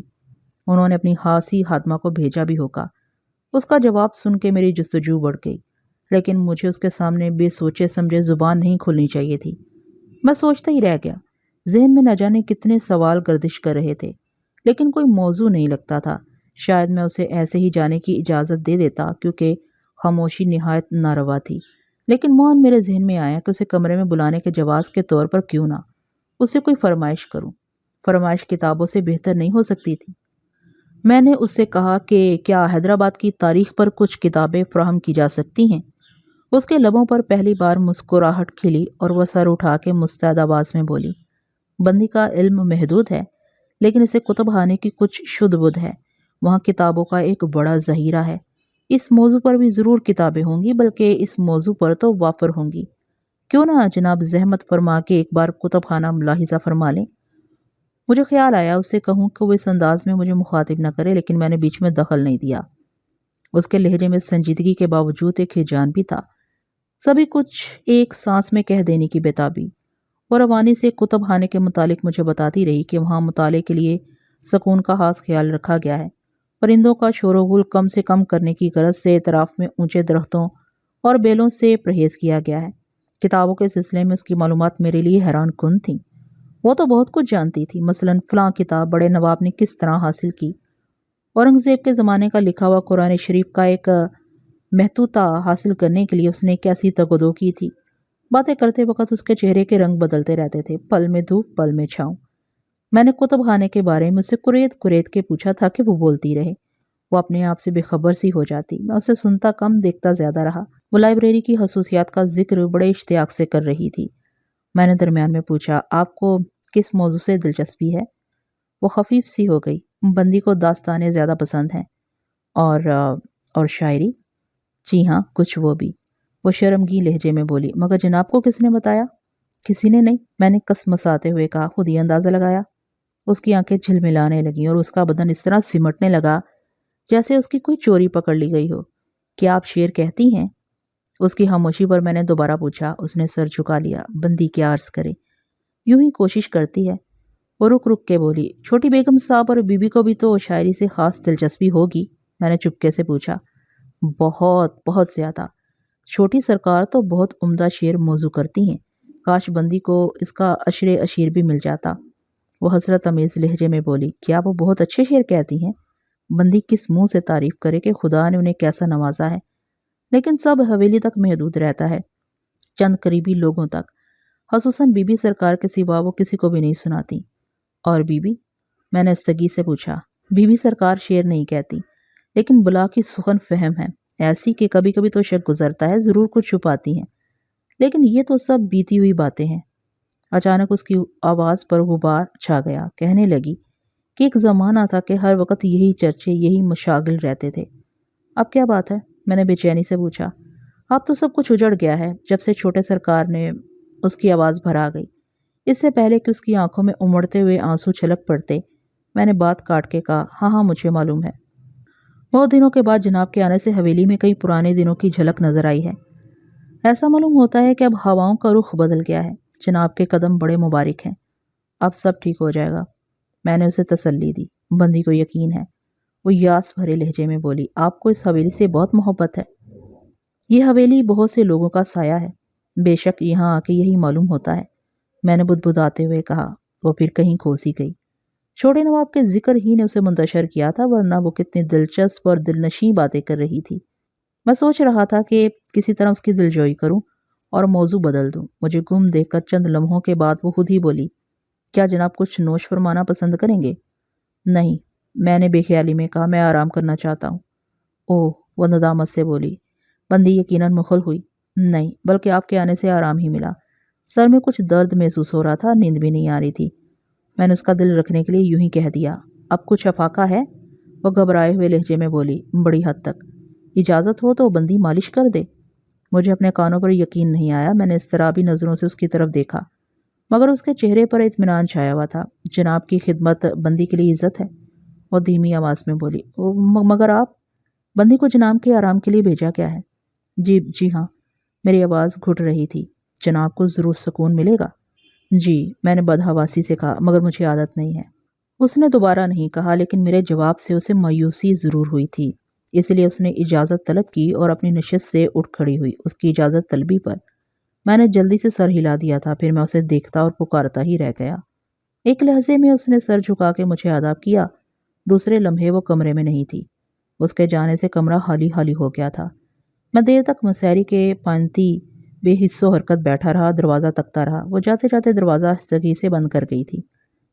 انہوں نے اپنی خاصی خادمہ کو بھیجا بھی ہوگا۔ اس کا جواب سن کے میری جستجو بڑھ گئی، لیکن مجھے اس کے سامنے بے سوچے سمجھے زبان نہیں کھلنی چاہیے تھی۔ میں سوچتا ہی رہ گیا۔ ذہن میں نہ جانے کتنے سوال گردش کر رہے تھے، لیکن کوئی موضوع نہیں لگتا تھا۔ شاید میں اسے ایسے ہی جانے کی اجازت دے دیتا، کیونکہ خاموشی نہایت ناروا تھی، لیکن موہن میرے ذہن میں آیا کہ اسے کمرے میں بلانے کے جواز کے طور پر کیوں نہ اسے کوئی فرمائش کروں۔ فرمائش کتابوں سے بہتر نہیں ہو سکتی تھی۔ میں نے اس سے کہا کہ کیا حیدرآباد کی تاریخ پر کچھ کتابیں فراہم کی جا سکتی ہیں؟ اس کے لبوں پر پہلی بار مسکراہٹ کھلی اور وہ سر اٹھا کے مستعد آواز میں بولی، بندی کا علم محدود ہے، لیکن اسے کتب خانے کی کچھ شدھ بدھ ہے۔ وہاں کتابوں کا ایک بڑا ذخیرہ ہے۔ اس موضوع پر بھی ضرور کتابیں ہوں گی، بلکہ اس موضوع پر تو وافر ہوں گی۔ کیوں نہ جناب زحمت فرما کے ایک بار کتب خانہ ملاحظہ فرما لیں؟ مجھے خیال آیا اسے کہوں کہ وہ اس انداز میں مجھے مخاطب نہ کرے، لیکن میں نے بیچ میں دخل نہیں دیا۔ اس کے لہجے میں سنجیدگی کے باوجود ایک ہیجان بھی تھا، سبھی کچھ ایک سانس میں کہہ دینے کی بےتابی۔ اور روانی سے کتب خانے کے متعلق مجھے بتاتی رہی کہ وہاں مطالعے کے لیے سکون کا خاص خیال رکھا گیا ہے۔ پرندوں کا شور و غل کم سے کم کرنے کی غرض سے اطراف میں اونچے درختوں اور بیلوں سے پرہیز کیا گیا ہے۔ کتابوں کے سلسلے میں اس کی معلومات میرے لیے حیران کن تھیں۔ وہ تو بہت کچھ جانتی تھی، مثلاً فلاں کتاب بڑے نواب نے کس طرح حاصل کی، اورنگزیب کے زمانے کا لکھا ہوا قرآن شریف کا ایک محتوطہ حاصل کرنے کے لیے اس نے کیسی تگودو کی تھی۔ باتیں کرتے وقت اس کے چہرے کے رنگ بدلتے رہتے تھے، پل میں دھوپ پل میں چھاؤں۔ میں نے کتب خانے کے بارے میں اسے کریت کریت کے پوچھا تھا کہ وہ بولتی رہے۔ وہ اپنے آپ سے بے خبر سی ہو جاتی۔ میں اسے سنتا کم دیکھتا زیادہ رہا۔ وہ لائبریری کی خصوصیات کا ذکر بڑے اشتیاق سے کر رہی تھی۔ میں نے درمیان میں پوچھا، آپ کو کس موضوع سے دلچسپی ہے؟ وہ خفیف سی ہو گئی۔ بندی کو داستانیں زیادہ پسند ہیں۔ اور شاعری؟ جی ہاں، کچھ وہ بھی۔ وہ شرمگین لہجے میں بولی، مگر جناب کو کس نے بتایا؟ کسی نے نہیں، میں نے کسمساتے ہوئے کہا، خود ہی اندازہ لگایا۔ اس کی آنکھیں جھلملانے لگیں اور اس کا بدن اس طرح سمٹنے لگا جیسے اس کی کوئی چوری پکڑ لی گئی ہو۔ کیا آپ شعر کہتی ہیں؟ اس کی خاموشی پر میں نے دوبارہ پوچھا۔ اس نے سر جھکا لیا۔ بندی کیا عرض کرے، یوں ہی کوشش کرتی ہے۔ وہ رک رک کے بولی، چھوٹی بیگم صاحب اور بی بی کو بھی تو شاعری سے خاص دلچسپی ہوگی؟ میں نے چپکے سے پوچھا۔ بہت بہت زیادہ۔ چھوٹی سرکار تو بہت عمدہ شعر موضوع کرتی ہیں، کاش بندی کو اس کا عشر اشیر بھی مل جاتا۔ وہ حسرت امیز لہجے میں بولی، کیا وہ بہت اچھے شعر کہتی ہیں؟ بندی کس منہ سے تعریف کرے کہ خدا نے انہیں کیسا نوازا ہے، لیکن سب حویلی تک محدود رہتا ہے، چند قریبی لوگوں تک، خصوصاً بی بی سرکار کے سوا وہ کسی کو بھی نہیں سناتی۔ اور بی بی؟ میں نے استگی سے پوچھا۔ بی بی سرکار شعر نہیں کہتی، لیکن بلا کی سخن فہم ہے، ایسی کہ کبھی کبھی تو شک گزرتا ہے ضرور کچھ چھپاتی ہیں، لیکن یہ تو سب بیتی ہوئی باتیں ہیں۔ اچانک اس کی آواز پر غبار چھا گیا، کہنے لگی کہ ایک زمانہ تھا کہ ہر وقت یہی چرچے، یہی مشاغل رہتے تھے۔ اب کیا بات ہے؟ میں نے بے چینی سے پوچھا۔ اب تو سب کچھ اجڑ گیا ہے۔ جب سے چھوٹے سرکار نے، اس کی آواز بھر آ گئی۔ اس سے پہلے کہ اس کی آنکھوں میں امڑتے ہوئے آنسو چھلک پڑتے، میں نے بات کاٹ کے کہا، ہاں ہاں مجھے معلوم ہے۔ بہت دنوں کے بعد جناب کے آنے سے حویلی میں کئی پرانے دنوں کی جھلک نظر آئی ہے۔ ایسا معلوم ہوتا ہے کہ اب ہواؤں کا رخ بدل گیا ہے۔ جناب کے قدم بڑے مبارک ہیں، اب سب ٹھیک ہو جائے گا۔ میں نے اسے تسلی دی۔ بندی کو یقین ہے، وہ یاس بھرے لہجے میں بولی، آپ کو اس حویلی سے بہت محبت ہے۔ یہ حویلی بہت سے لوگوں کا سایہ ہے، بے شک یہاں آ کے یہی معلوم ہوتا ہے، میں نے بدبداتے ہوئے کہا۔ وہ پھر کہیں کھوسی گئی۔ چھوٹے نواب کے ذکر ہی نے اسے منتشر کیا تھا، ورنہ وہ کتنی دلچسپ اور دلنشیں باتیں کر رہی تھی۔ میں سوچ رہا تھا کہ کسی طرح اس کی دلجوئی کروں اور موضوع بدل دوں۔ مجھے گم دیکھ کر چند لمحوں کے بعد وہ خود ہی بولی، کیا جناب کچھ نوش فرمانا پسند کریں گے؟ نہیں، میں نے بے خیالی میں کہا، میں آرام کرنا چاہتا ہوں۔ اوہ، وہ ندامت سے بولی۔ بندی یقیناً مخل ہوئی۔ نہیں، بلکہ آپ کے آنے سے آرام ہی ملا۔ سر میں کچھ درد محسوس ہو رہا تھا، نیند بھی نہیں آ رہی تھی۔ میں نے اس کا دل رکھنے کے لیے یوں ہی کہہ دیا، اب کچھ افاقہ ہے؟ وہ گھبرائے ہوئے لہجے میں بولی، بڑی حد تک۔ اجازت ہو تو بندی مالش کر دے۔ مجھے اپنے کانوں پر یقین نہیں آیا۔ میں نے اضطرابی نظروں سے اس کی طرف دیکھا، مگر اس کے چہرے پر اطمینان چھایا ہوا تھا۔ جناب کی خدمت بندی کے لیے عزت ہے، وہ دھیمی آواز میں بولی۔ مگر آپ؟ بندی کو جناب کے آرام کے لیے بھیجا کیا ہے؟ جی ہاں، میری آواز گھٹ رہی تھی۔ جناب کو ضرور سکون ملے گا۔ جی، میں نے بدحواسی سے کہا، مگر مجھے عادت نہیں ہے۔ اس نے دوبارہ نہیں کہا، لیکن میرے جواب سے اسے مایوسی ضرور ہوئی تھی، اس لیے اس نے اجازت طلب کی اور اپنی نشست سے اٹھ کھڑی ہوئی۔ اس کی اجازت طلبی پر میں نے جلدی سے سر ہلا دیا تھا، پھر میں اسے دیکھتا اور پکارتا ہی رہ گیا۔ ایک لحظے میں اس نے سر جھکا کے مجھے آداب کیا، دوسرے لمحے وہ کمرے میں نہیں تھی۔ اس کے جانے سے کمرہ خالی خالی ہو گیا تھا۔ میں دیر تک مسحری کے پانتی بے حس و حرکت بیٹھا رہا، دروازہ تکتا رہا۔ وہ جاتے جاتے دروازہ آہستگی سے بند کر گئی تھی۔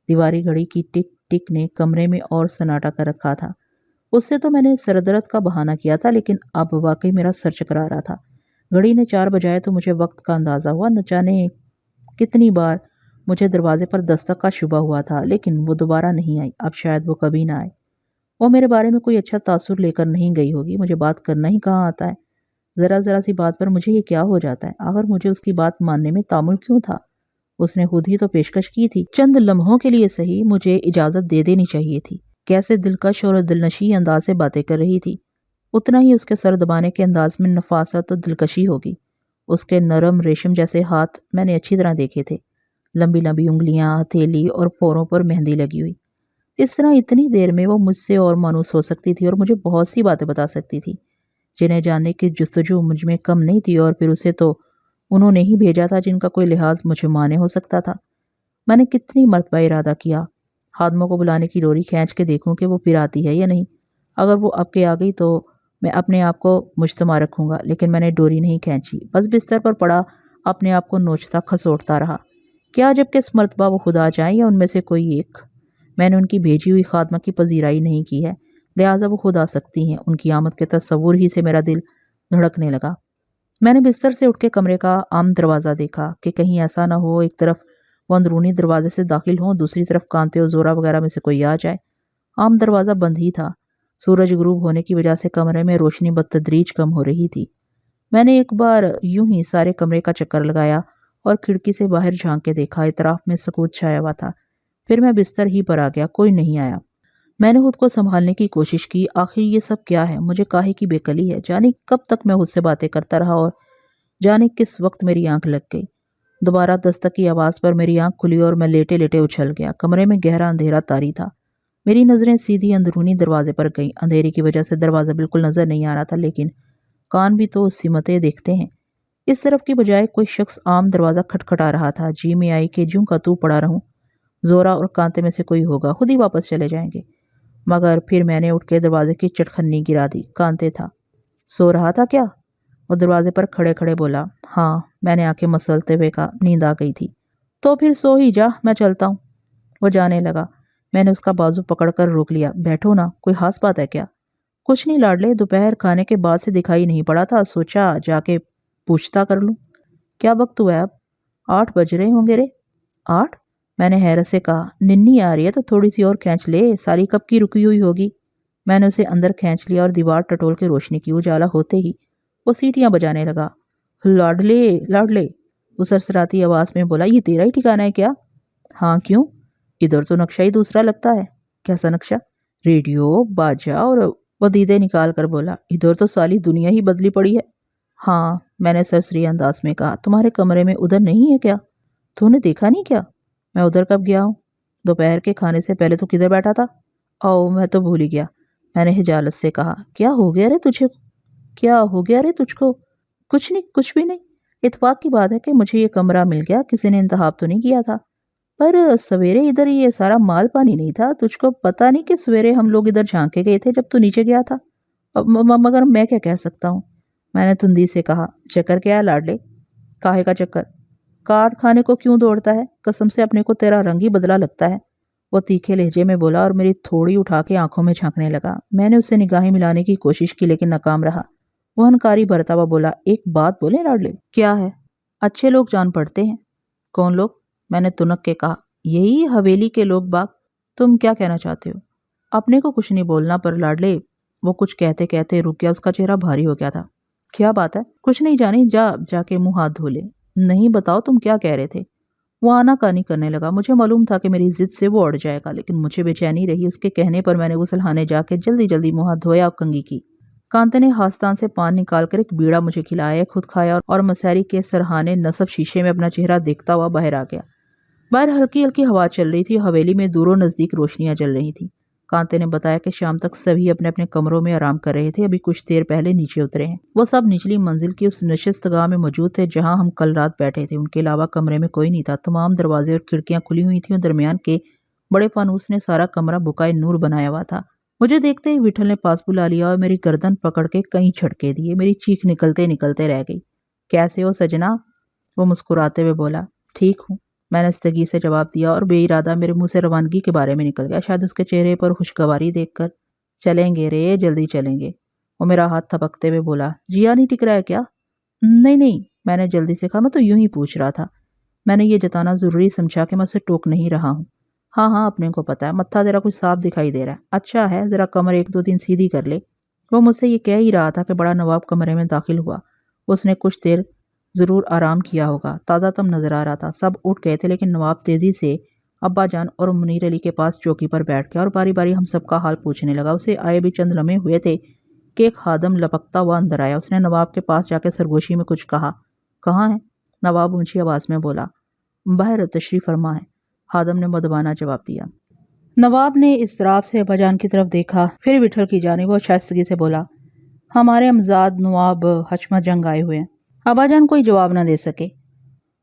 دیواری گھڑی کی ٹک ٹک نے کمرے میں اور سناٹا کر رکھا تھا۔ اس سے تو میں نے سردرد کا بہانہ کیا تھا، لیکن اب واقعی میرا سر چکرا رہا تھا۔ گھڑی نے 4 بجائے تو مجھے وقت کا اندازہ ہوا۔ نہ جانے کتنی بار مجھے دروازے پر دستک کا شبہ ہوا تھا، لیکن وہ دوبارہ نہیں آئی۔ اب شاید وہ کبھی نہ آئے۔ وہ میرے بارے میں کوئی اچھا تاثر لے کر نہیں گئی ہوگی۔ مجھے بات کرنا ہی کہاں آتا ہے؟ ذرا سی بات پر مجھے یہ کیا ہو جاتا ہے؟ آخر مجھے اس کی بات ماننے میں تعمل کیوں تھا؟ اس نے خود ہی تو پیشکش کی تھی۔ چند لمحوں کے لیے صحیح، مجھے اجازت دے دینی چاہیے تھی۔ کیسے دلکش اور دلنشیں انداز سے باتیں کر رہی تھی، اتنا ہی اس کے سر دبانے کے انداز میں نفاست اور دلکشی ہوگی۔ اس کے نرم ریشم جیسے ہاتھ میں نے اچھی طرح دیکھے تھے، لمبی لمبی انگلیاں، ہتھیلی اور پوروں پر مہندی لگی ہوئی۔ اس طرح اتنی دیر میں وہ مجھ سے اور مانوس ہو سکتی تھی اور مجھے بہت سی باتیں بتا سکتی تھی، جنہیں جاننے کی جستجو مجھ میں کم نہیں تھی۔ اور پھر اسے تو انہوں نے ہی بھیجا تھا جن کا کوئی لحاظ مجھے مانے ہو سکتا تھا۔ میں نے کتنی مرتبہ ارادہ کیا خادموں کو بلانے کی ڈوری کھینچ کے دیکھوں کہ وہ پھر آتی ہے یا نہیں۔ اگر وہ اب کے آ گئی تو میں اپنے آپ کو مجتمع رکھوں گا، لیکن میں نے ڈوری نہیں کھینچی، بس بستر پر پڑا اپنے آپ کو نوچتا کھسوٹتا رہا۔ کیا جب کہ اس مرتبہ وہ خود آ جائیں یا ان میں سے کوئی ایک؟ میں نے ان کی بھیجی ہوئی خادمہ کی پذیرائی نہیں کی ہے، لہٰذا وہ خود آ سکتی ہیں۔ ان کی آمد کے تصور ہی سے میرا دل دھڑکنے لگا۔ میں نے بستر سے اٹھ کے کمرے کا عام دروازہ دیکھا کہ کہیں ایسا نہ ہو ایک طرف وہ اندرونی دروازے سے داخل ہوں، دوسری طرف کانتے اور زورا وغیرہ میں سے کوئی آ جائے۔ عام دروازہ بند ہی تھا۔ سورج غروب ہونے کی وجہ سے کمرے میں روشنی بتدریج کم ہو رہی تھی۔ میں نے ایک بار یوں ہی سارے کمرے کا چکر لگایا اور کھڑکی سے باہر جھانک کے دیکھا۔ اطراف میں سکوت چھایا ہوا تھا۔ پھر میں بستر ہی پر آ گیا، کوئی نہیں آیا۔ میں نے خود کو سنبھالنے کی کوشش کی، آخر یہ سب کیا ہے؟ مجھے کاہے کی بے کلی ہے؟ جانے کب تک میں خود سے باتیں کرتا رہا اور جانے کس وقت میری آنکھ لگ گئی۔ دوبارہ دستک کی آواز پر میری آنکھ کھلی اور میں لیٹے لیٹے اچھل گیا۔ کمرے میں گہرا اندھیرا طاری تھا۔ میری نظریں سیدھی اندرونی دروازے پر گئیں۔ اندھیرے کی وجہ سے دروازہ بالکل نظر نہیں آ رہا تھا، لیکن کان بھی تو سمتیں دیکھتے ہیں۔ اس طرف کی بجائے کوئی شخص عام دروازہ کھٹکھٹا رہا تھا۔ جی میں آئی کہ جوں کا تو پڑا رہوں، زورا اور کانتے میں سے کوئی ہوگا، خود ہی واپس چلے جائیں گے۔ مگر پھر میں نے اٹھ کے دروازے کی چٹخنی گرا دی۔ کانتے تھا۔ سو رہا تھا کیا؟ وہ دروازے پر کھڑے کھڑے بولا۔ ہاں، میں نے آنکھیں مسلتے ہوئے کہا، نیند آ گئی تھی۔ تو پھر سو ہی جا، میں چلتا ہوں۔ وہ جانے لگا۔ میں نے اس کا بازو پکڑ کر روک لیا۔ بیٹھو نا، کوئی خاص بات ہے کیا؟ کچھ نہیں لاڈلے، دوپہر کھانے کے بعد سے دکھائی نہیں پڑا تھا، سوچا جا کے پوچھتا کر لوں۔ کیا وقت ہوا ہے اب؟ 8 بج رہے ہوں گے رے۔ 8؟ میں نے حیرت سے کہا، ننی آ رہی ہے تو تھوڑی سی اور کھینچ لے، سالی کب کی رکی ہوئی ہوگی۔ میں نے اسے اندر کھینچ لیا اور دیوار ٹٹول کے روشنی کی اجالا ہوتے ہی وہ سیٹیاں بجانے لگا۔ لاڈلے لاڈلے، وہ سرسراتی آواز میں بولا، یہ تیرا ہی ٹھکانہ ہے کیا؟ ہاں کیوں؟ ادھر تو نقشہ ہی دوسرا لگتا ہے۔ کیسا نقشہ؟ ریڈیو، باجا اور وہ دیدے نکال کر بولا، ادھر تو سالی دنیا ہی بدلی پڑی ہے۔ ہاں، میں نے سرسری انداز میں کہا، تمہارے کمرے میں ادھر نہیں ہے کیا؟ تو نے دیکھا نہیں کیا؟ میں ادھر کب گیا ہوں؟ دوپہر کے کھانے سے پہلے تو کدھر بیٹھا تھا؟ او، میں تو بھول ہی گیا، میں نے خجالت سے کہا۔ کیا ہو گیا رے تجھے؟ کیا ہو گیا رے تجھ کو؟ کچھ نہیں، کچھ بھی نہیں۔ اتفاق کی بات ہے کہ مجھے یہ کمرہ مل گیا، کسی نے انتخاب تو نہیں کیا تھا، پر سویرے ادھر یہ سارا مال پانی نہیں تھا۔ تجھ کو پتا نہیں کہ سویرے ہم لوگ ادھر جھانک کے گئے تھے جب تو نیچے گیا تھا؟ مگر میں کیا کہہ سکتا ہوں، میں نے تندی سے کہا۔ چکر کیا ہے لاڈلے؟ کاہے کا چکر؟ کاٹ کھانے کو کیوں دوڑتا ہے؟ قسم سے اپنے کو تیرا رنگ ہی بدلا لگتا ہے، وہ تیکھے لہجے میں بولا اور میری تھوڑی اٹھا کے آنکھوں میں جھانکنے لگا۔ میں نے اس سے نگاہیں ملانے کی کوشش کی لیکن ناکام رہا۔ وہ ہنکاری بھرتا ہوا بولا، ایک بات بولے لاڈلے؟ کیا ہے؟ اچھے لوگ جان پڑتے ہیں۔ کون لوگ؟ میں نے تنک کے کہا، یہی حویلی کے لوگ باغ۔ تم کیا کہنا چاہتے ہو؟ اپنے کو کچھ نہیں بولنا پر لاڈلے، وہ کچھ کہتے کہتے رک گیا، اس کا چہرہ بھاری ہو گیا تھا۔ کیا بات ہے؟ کچھ نہیں جانی، جا کے منہ ہاتھ دھو لے۔ نہیں، بتاؤ تم کیا کہہ رہے تھے؟ وہ آنا کانی کرنے لگا۔ مجھے معلوم تھا کہ میری ضد سے وہ اڑ جائے گا، لیکن مجھے بے چینی رہی۔ اس کے کہنے پر میں نے غسلخانے جا کے جلدی جلدی منہ ہاتھ دھویا اور کنگھی کی۔ کانتے نے ہاستان سے پان نکال کر ایک بیڑا مجھے کھلایا، خود کھایا اور مسحری کے سرہانے نصب شیشے میں اپنا چہرہ دیکھتا ہوا باہر آ گیا۔ باہر ہلکی ہلکی ہوا چل رہی تھی، حویلی میں دور و نزدیک روشنیاں جل رہی تھیں۔ کانتے نے بتایا کہ شام تک سبھی اپنے اپنے کمروں میں آرام کر رہے تھے، ابھی کچھ دیر پہلے نیچے اترے ہیں۔ وہ سب نچلی منزل کی اس نشستگاہ میں موجود تھے جہاں ہم کل رات بیٹھے تھے۔ ان کے علاوہ کمرے میں کوئی نہیں تھا۔ تمام دروازے اور کھڑکیاں کھلی ہوئی تھیں اور درمیان کے بڑے فانوس نے سارا کمرہ بقائے نور بنایا ہوا تھا۔ مجھے دیکھتے ہی وٹھل نے پاس بلا لیا اور میری گردن پکڑ کے کئی جھٹکے دیے۔ میری چیخ نکلتے نکلتے رہ گئی۔ کیسے ہو سجنا؟ وہ مسکراتے ہوئے بولا۔ ٹھیک ہوں، میں نے استگی سے جواب دیا اور بے ارادہ میرے منہ سے روانگی کے بارے میں نکل گیا، شاید اس کے چہرے پر خوشگواری دیکھ کر۔ چلیں گے رے، جلدی چلیں گے، وہ میرا ہاتھ تھپکتے ہوئے بولا۔ جیا نہیں ٹک رہا ہے کیا؟ نہیں نہیں، میں نے جلدی سے کہا، میں تو یوں ہی پوچھ رہا تھا۔ میں نے یہ جتانا ضروری سمجھا کہ میں اسے ٹوک نہیں رہا ہوں۔ ہاں ہاں، اپنے کو پتا ہے، متھا تیرا کچھ صاف دکھائی دے رہا ہے۔ اچھا ہے، ذرا کمر 1-2 دن سیدھی کر لے۔ وہ مجھ سے یہ کہہ ہی رہا تھا کہ بڑا نواب کمرے میں داخل ہوا۔ اس نے کچھ دیر ضرور آرام کیا ہوگا، تازہ تم نظر آ رہا تھا۔ سب اٹھ گئے تھے لیکن نواب تیزی سے ابا جان اور منیر علی کے پاس چوکی پر بیٹھ گیا اور باری باری ہم سب کا حال پوچھنے لگا۔ اسے آئے بھی چند لمحے ہوئے تھے کہ ایک خادم لپکتا ہوا اندر آیا۔ اس نے نواب کے پاس جا کے سرگوشی میں کچھ کہا۔ کہاں ہے؟ نواب اونچی آواز میں بولا۔ باہر تشریف فرما ہے، خادم نے مدبانہ جواب دیا۔ نواب نے اضطراب سے ابا جان کی طرف دیکھا، پھر وٹھل کی جانب اور شائستگی سے بولا، ہمارے امزاد نواب حشمت جنگ آئے ہوئے ہیں۔ ابا جان کوئی جواب نہ دے سکے۔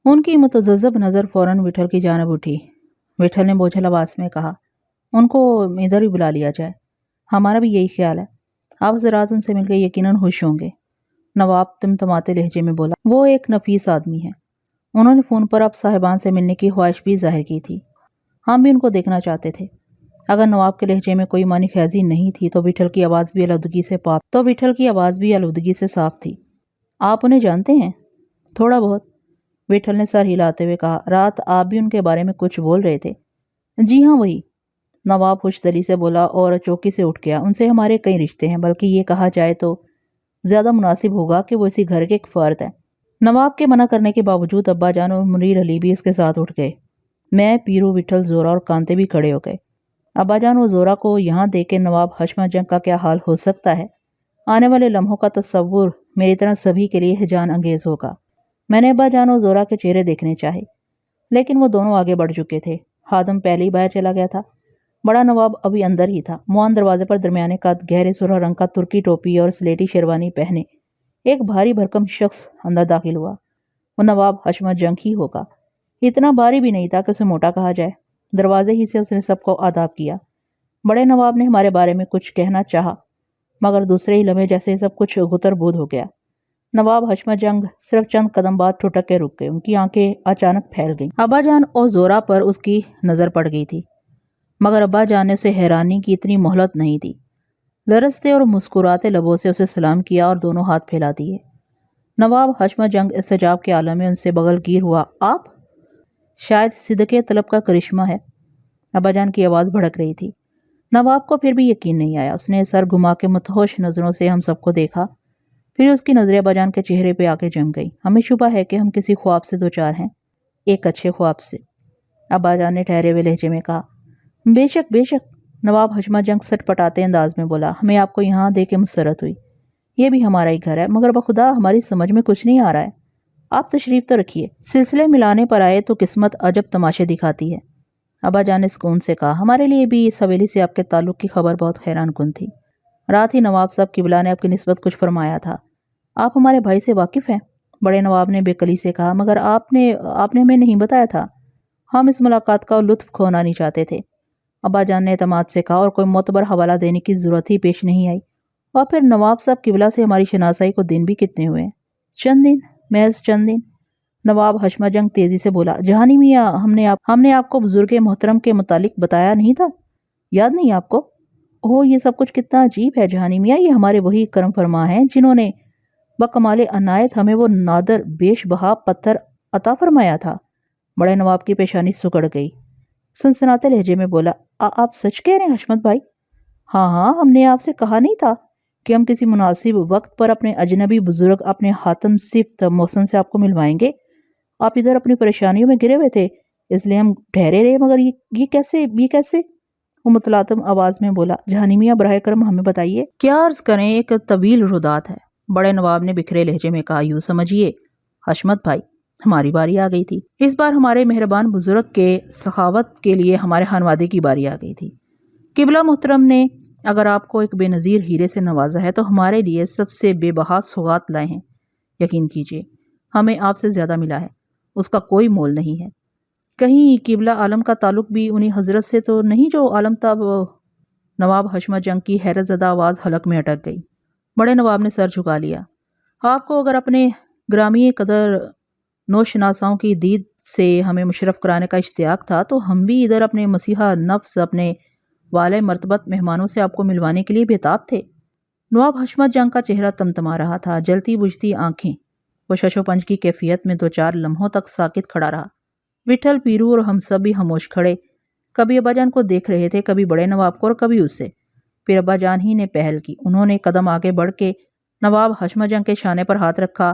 ان کی متجذب نظر فوراً وٹھل کی جانب اٹھی۔ وٹھل نے بوجھل آواز میں کہا، ان کو ادھر ہی بلا لیا جائے، ہمارا بھی یہی خیال ہے، آپ حضرات ان سے مل کے یقیناً خوش ہوں گے۔ نواب تمتماتے لہجے میں بولا، وہ ایک نفیس آدمی ہے، انہوں نے فون پر آپ صاحبان سے ملنے کی خواہش بھی ظاہر کی تھی، ہم بھی ان کو دیکھنا چاہتے تھے۔ اگر نواب کے لہجے میں کوئی معنی خیزی نہیں تھی تو وٹھل کی آواز بھی آلودگی سے صاف تھی۔ آپ انہیں جانتے ہیں؟ تھوڑا بہت، وٹھل نے سر ہلاتے ہوئے کہا۔ رات آپ بھی ان کے بارے میں کچھ بول رہے تھے؟ جی ہاں، وہی، نواب خوش دلی سے بولا اور چوکی سے اٹھ گیا۔ ان سے ہمارے کئی رشتے ہیں، بلکہ یہ کہا جائے تو زیادہ مناسب ہوگا کہ وہ اسی گھر کے ایک فرد ہے۔ نواب کے منع کرنے کے باوجود ابا جان اور منیر علی بھی اس کے ساتھ اٹھ گئے۔ میں، پیرو، وٹھل، زورا اور کانتے بھی کھڑے ہو گئے۔ ابا جان و زورا کو یہاں دیکھ کے نواب حشمت جنگ کا کیا حال ہو سکتا ہے، آنے والے لمحوں کا تصور میری طرح سبھی کے لیے ہیجان انگیز ہوگا۔ میں نے ابا جان و زورا کے چہرے دیکھنے چاہے، لیکن وہ دونوں آگے بڑھ چکے تھے۔ خادم پہلے ہی باہر چلا گیا تھا، بڑا نواب ابھی اندر ہی تھا۔ موہن دروازے پر درمیانے قد، گہرے سرخ رنگ کا ترکی ٹوپی اور سلیٹی شیروانی پہنے ایک بھاری بھرکم شخص اندر داخل ہوا۔ وہ نواب حشمت جنگ ہی ہوگا، اتنا بھاری بھی نہیں تھا کہ اسے موٹا کہا جائے۔ دروازے ہی سے اس نے سب کو آداب کیا۔ بڑے نواب نے ہمارے بارے میں کچھ کہنا چاہا، مگر دوسرے ہی لمحے جیسے سب کچھ غتر بود ہو گیا۔ نواب حشمت جنگ صرف چند قدم بعد ٹھٹک کے رک گئے، ان کی آنکھیں اچانک پھیل گئیں۔ ابا جان اور زورا پر اس کی نظر پڑ گئی تھی، مگر ابا جان نے اسے حیرانی کی اتنی مہلت نہیں دی۔ لرزتے اور مسکراتے لبوں سے اسے سلام کیا اور دونوں ہاتھ پھیلا دیے۔ نواب حشمت جنگ استجاب کے عالم میں ان سے بغل گیر ہوا۔ آپ؟ شاید صدقے طلب کا کرشمہ ہے۔ ابا جان کی آواز بھڑک رہی تھی۔ نواب کو پھر بھی یقین نہیں آیا۔ اس نے سر گھما کے مدہوش نظروں سے ہم سب کو دیکھا، پھر اس کی نظریں ابا جان کے چہرے پہ آ کے جم گئی۔ ہمیں شبہ ہے کہ ہم کسی خواب سے دوچار ہیں، ایک اچھے خواب سے۔ ابا جان نے ٹھہرے ہوئے لہجے میں کہا۔ بے شک بے شک، نواب حشمت جنگ سٹ پٹاتے انداز میں بولا۔ ہمیں آپ کو یہاں دیکھ کے مسرت ہوئی، یہ بھی ہمارا ہی گھر ہے، مگر بخدا ہماری سمجھ میں کچھ نہیں آ رہا ہے۔ آپ تشریف تو رکھیے، سلسلے ملانے پر آئے تو قسمت عجب تماشے دکھاتی ہے۔ ابا جان نے سکون سے کہا۔ ہمارے لیے بھی اس حویلی سے آپ کے تعلق کی خبر بہت حیران کن تھی۔ رات ہی نواب صاحب قبلہ نے آپ کی نسبت کچھ فرمایا تھا۔ آپ ہمارے بھائی سے واقف ہیں؟ بڑے نواب نے بے قلی سے کہا۔ مگر آپ نے ہمیں نہیں بتایا تھا، ہم اس ملاقات کا لطف کھونا نہیں چاہتے تھے۔ ابا جان نے اعتماد سے کہا۔ اور کوئی معتبر حوالہ دینے کی ضرورت ہی پیش نہیں آئی۔ اور پھر نواب صاحب قبلہ سے ہماری شناسائی کو دن بھی کتنے ہوئے؟ چند دن، محض چند دن۔ نواب حشمت جنگ تیزی سے بولا۔ جہانی میاں، ہم نے آپ کو بزرگ محترم کے متعلق بتایا نہیں تھا؟ یاد نہیں آپ کو؟ اوہ، یہ سب کچھ کتنا عجیب ہے جہانی میاں۔ یہ ہمارے وہی کرم فرما ہیں جنہوں نے بکمال عنایت ہمیں وہ نادر بیش بہا پتھر عطا فرمایا تھا۔ بڑے نواب کی پیشانی سکڑ گئی، سنسناتے لہجے میں بولا۔ آپ سچ کہہ رہے ہیں حشمت بھائی؟ ہاں ہاں، ہم نے آپ سے کہا نہیں تھا کہ ہم کسی مناسب وقت پر اپنے اجنبی بزرگ اپنے حاتم صفت محسن سے آپ کو ملوائیں گے؟ آپ ادھر اپنی پریشانیوں میں گرے ہوئے تھے، اس لیے ہم ٹھہرے رہے، مگر یہ کیسے؟ وہ متلاطم آواز میں بولا۔ جہانی میاں براہ کرم ہمیں بتائیے۔ کیا عرض کریں، ایک طویل رودات ہے۔ بڑے نواب نے بکھرے لہجے میں کہا۔ یوں سمجھیے حشمت بھائی، ہماری باری آ گئی تھی۔ اس بار ہمارے مہربان بزرگ کے سخاوت کے لیے ہمارے خانوادے کی باری آ گئی تھی۔ قبلہ محترم نے اگر آپ کو ایک بے نظیر ہیرے سے نوازا ہے تو ہمارے لیے سب سے بے بہا سوغات لائے ہیں۔ یقین کیجیے، ہمیں آپ سے زیادہ ملا ہے، اس کا کوئی مول نہیں ہے۔ کہیں قبلہ عالم کا تعلق بھی انہی حضرت سے تو نہیں جو عالم تاب؟ نواب حشمت جنگ کی حیرت زدہ آواز حلق میں اٹک گئی۔ بڑے نواب نے سر جھکا لیا۔ آپ کو اگر اپنے گرامی قدر نوشناساؤں کی دید سے ہمیں مشرف کرانے کا اشتیاق تھا تو ہم بھی ادھر اپنے مسیحا نفس، اپنے والے مرتبت مہمانوں سے آپ کو ملوانے کے لیے بےتاب تھے۔ نواب حشمت جنگ کا چہرہ تمتما رہا تھا، جلتی بجھتی آنکھیں۔ وہ شش و پنج کی کیفیت میں دو چار لمحوں تک ساکت کھڑا رہا۔ وٹھل، پیرو اور ہم سب بھی خاموش کھڑے، کبھی ابا جان کو دیکھ رہے تھے، کبھی بڑے نواب کو اور کبھی اس سے۔ پھر ابا جان ہی نے پہل کی۔ انہوں نے قدم آگے بڑھ کے نواب حشمت جنگ کے شانے پر ہاتھ رکھا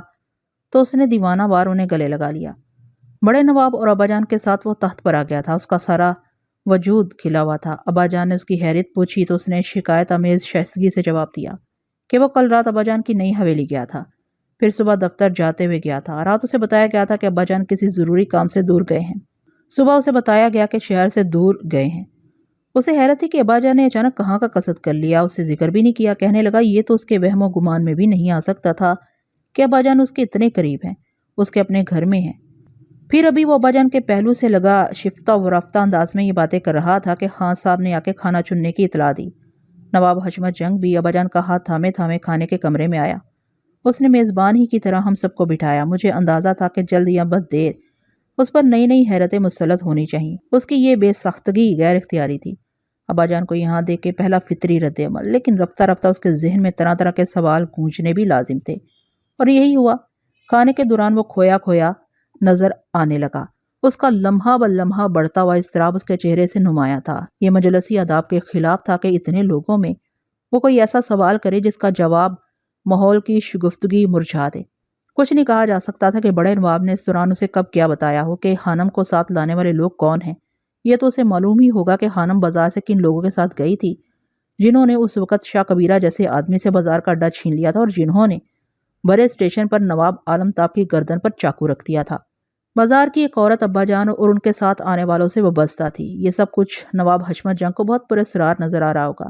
تو اس نے دیوانہ وار انہیں گلے لگا لیا۔ بڑے نواب اور ابا جان کے ساتھ وہ تخت پر آ گیا تھا، اس کا سارا وجود کھلا ہوا تھا۔ ابا جان نے اس کی حیرت پوچھی تو اس نے شکایت آمیز شائستگی سے جواب دیا کہ وہ کل رات ابا جان کی نئی حویلی گیا تھا، پھر صبح دفتر جاتے ہوئے گیا تھا۔ رات اسے بتایا گیا تھا کہ ابا جان کسی ضروری کام سے دور گئے ہیں، صبح اسے بتایا گیا کہ شہر سے دور گئے ہیں۔ اسے حیرت تھی کہ ابا جان نے اچانک کہاں کا قصد کر لیا، اسے ذکر بھی نہیں کیا۔ کہنے لگا یہ تو اس کے وہم و گمان میں بھی نہیں آ سکتا تھا کہ ابا جان اس کے اتنے قریب ہیں، اس کے اپنے گھر میں ہیں۔ پھر ابھی وہ ابا جان کے پہلو سے لگا شفتہ و رفتہ انداز میں یہ باتیں کر رہا تھا کہ خان صاحب نے آ کے کھانا چننے کی اطلاع دی۔ نواب حشمت جنگ بھی ابا جان کا ہاتھ تھامے تھامے کھانے کے کمرے میں آیا۔ اس نے میزبان ہی کی طرح ہم سب کو بٹھایا۔ مجھے اندازہ تھا کہ جلد یا بد دیر اس پر نئی نئی حیرتیں مسلط ہونی چاہیے۔ اس کی یہ بے سختگی غیر اختیاری تھی۔ ابا جان کو یہاں دیکھ کے پہلا فطری رد عمل، لیکن رفتہ رفتہ اس کے ذہن میں طرح طرح کے سوال گونجنے بھی لازم تھے، اور یہی ہوا۔ کھانے کے دوران وہ کھویا کھویا نظر آنے لگا۔ اس کا لمحہ بلمحہ بڑھتا ہوا اضطراب اس کے چہرے سے نمایاں تھا۔ یہ مجلسی آداب کے خلاف تھا کہ اتنے لوگوں میں وہ کوئی ایسا سوال کرے جس کا جواب ماحول کی شگفتگی مرجھا دے۔ کچھ نہیں کہا جا سکتا تھا کہ بڑے نواب نے اس دوران اسے کب کیا بتایا ہو کہ خانم کو ساتھ لانے والے لوگ کون ہیں۔ یہ تو اسے معلوم ہی ہوگا کہ خانم بازار سے کن لوگوں کے ساتھ گئی تھی جنہوں نے اس وقت شاہ کبیرہ جیسے آدمی سے بازار کا اڈا چھین لیا تھا، اور جنہوں نے بڑے اسٹیشن پر نواب عالم تاب کی گردن پر چاقو رکھ دیا تھا۔ بازار کی ایک عورت ابا جان اور ان کے ساتھ آنے والوں سے وابستہ تھی۔ یہ سب کچھ نواب حشمت جنگ کو بہت پراسرار نظر آ رہا ہوگا۔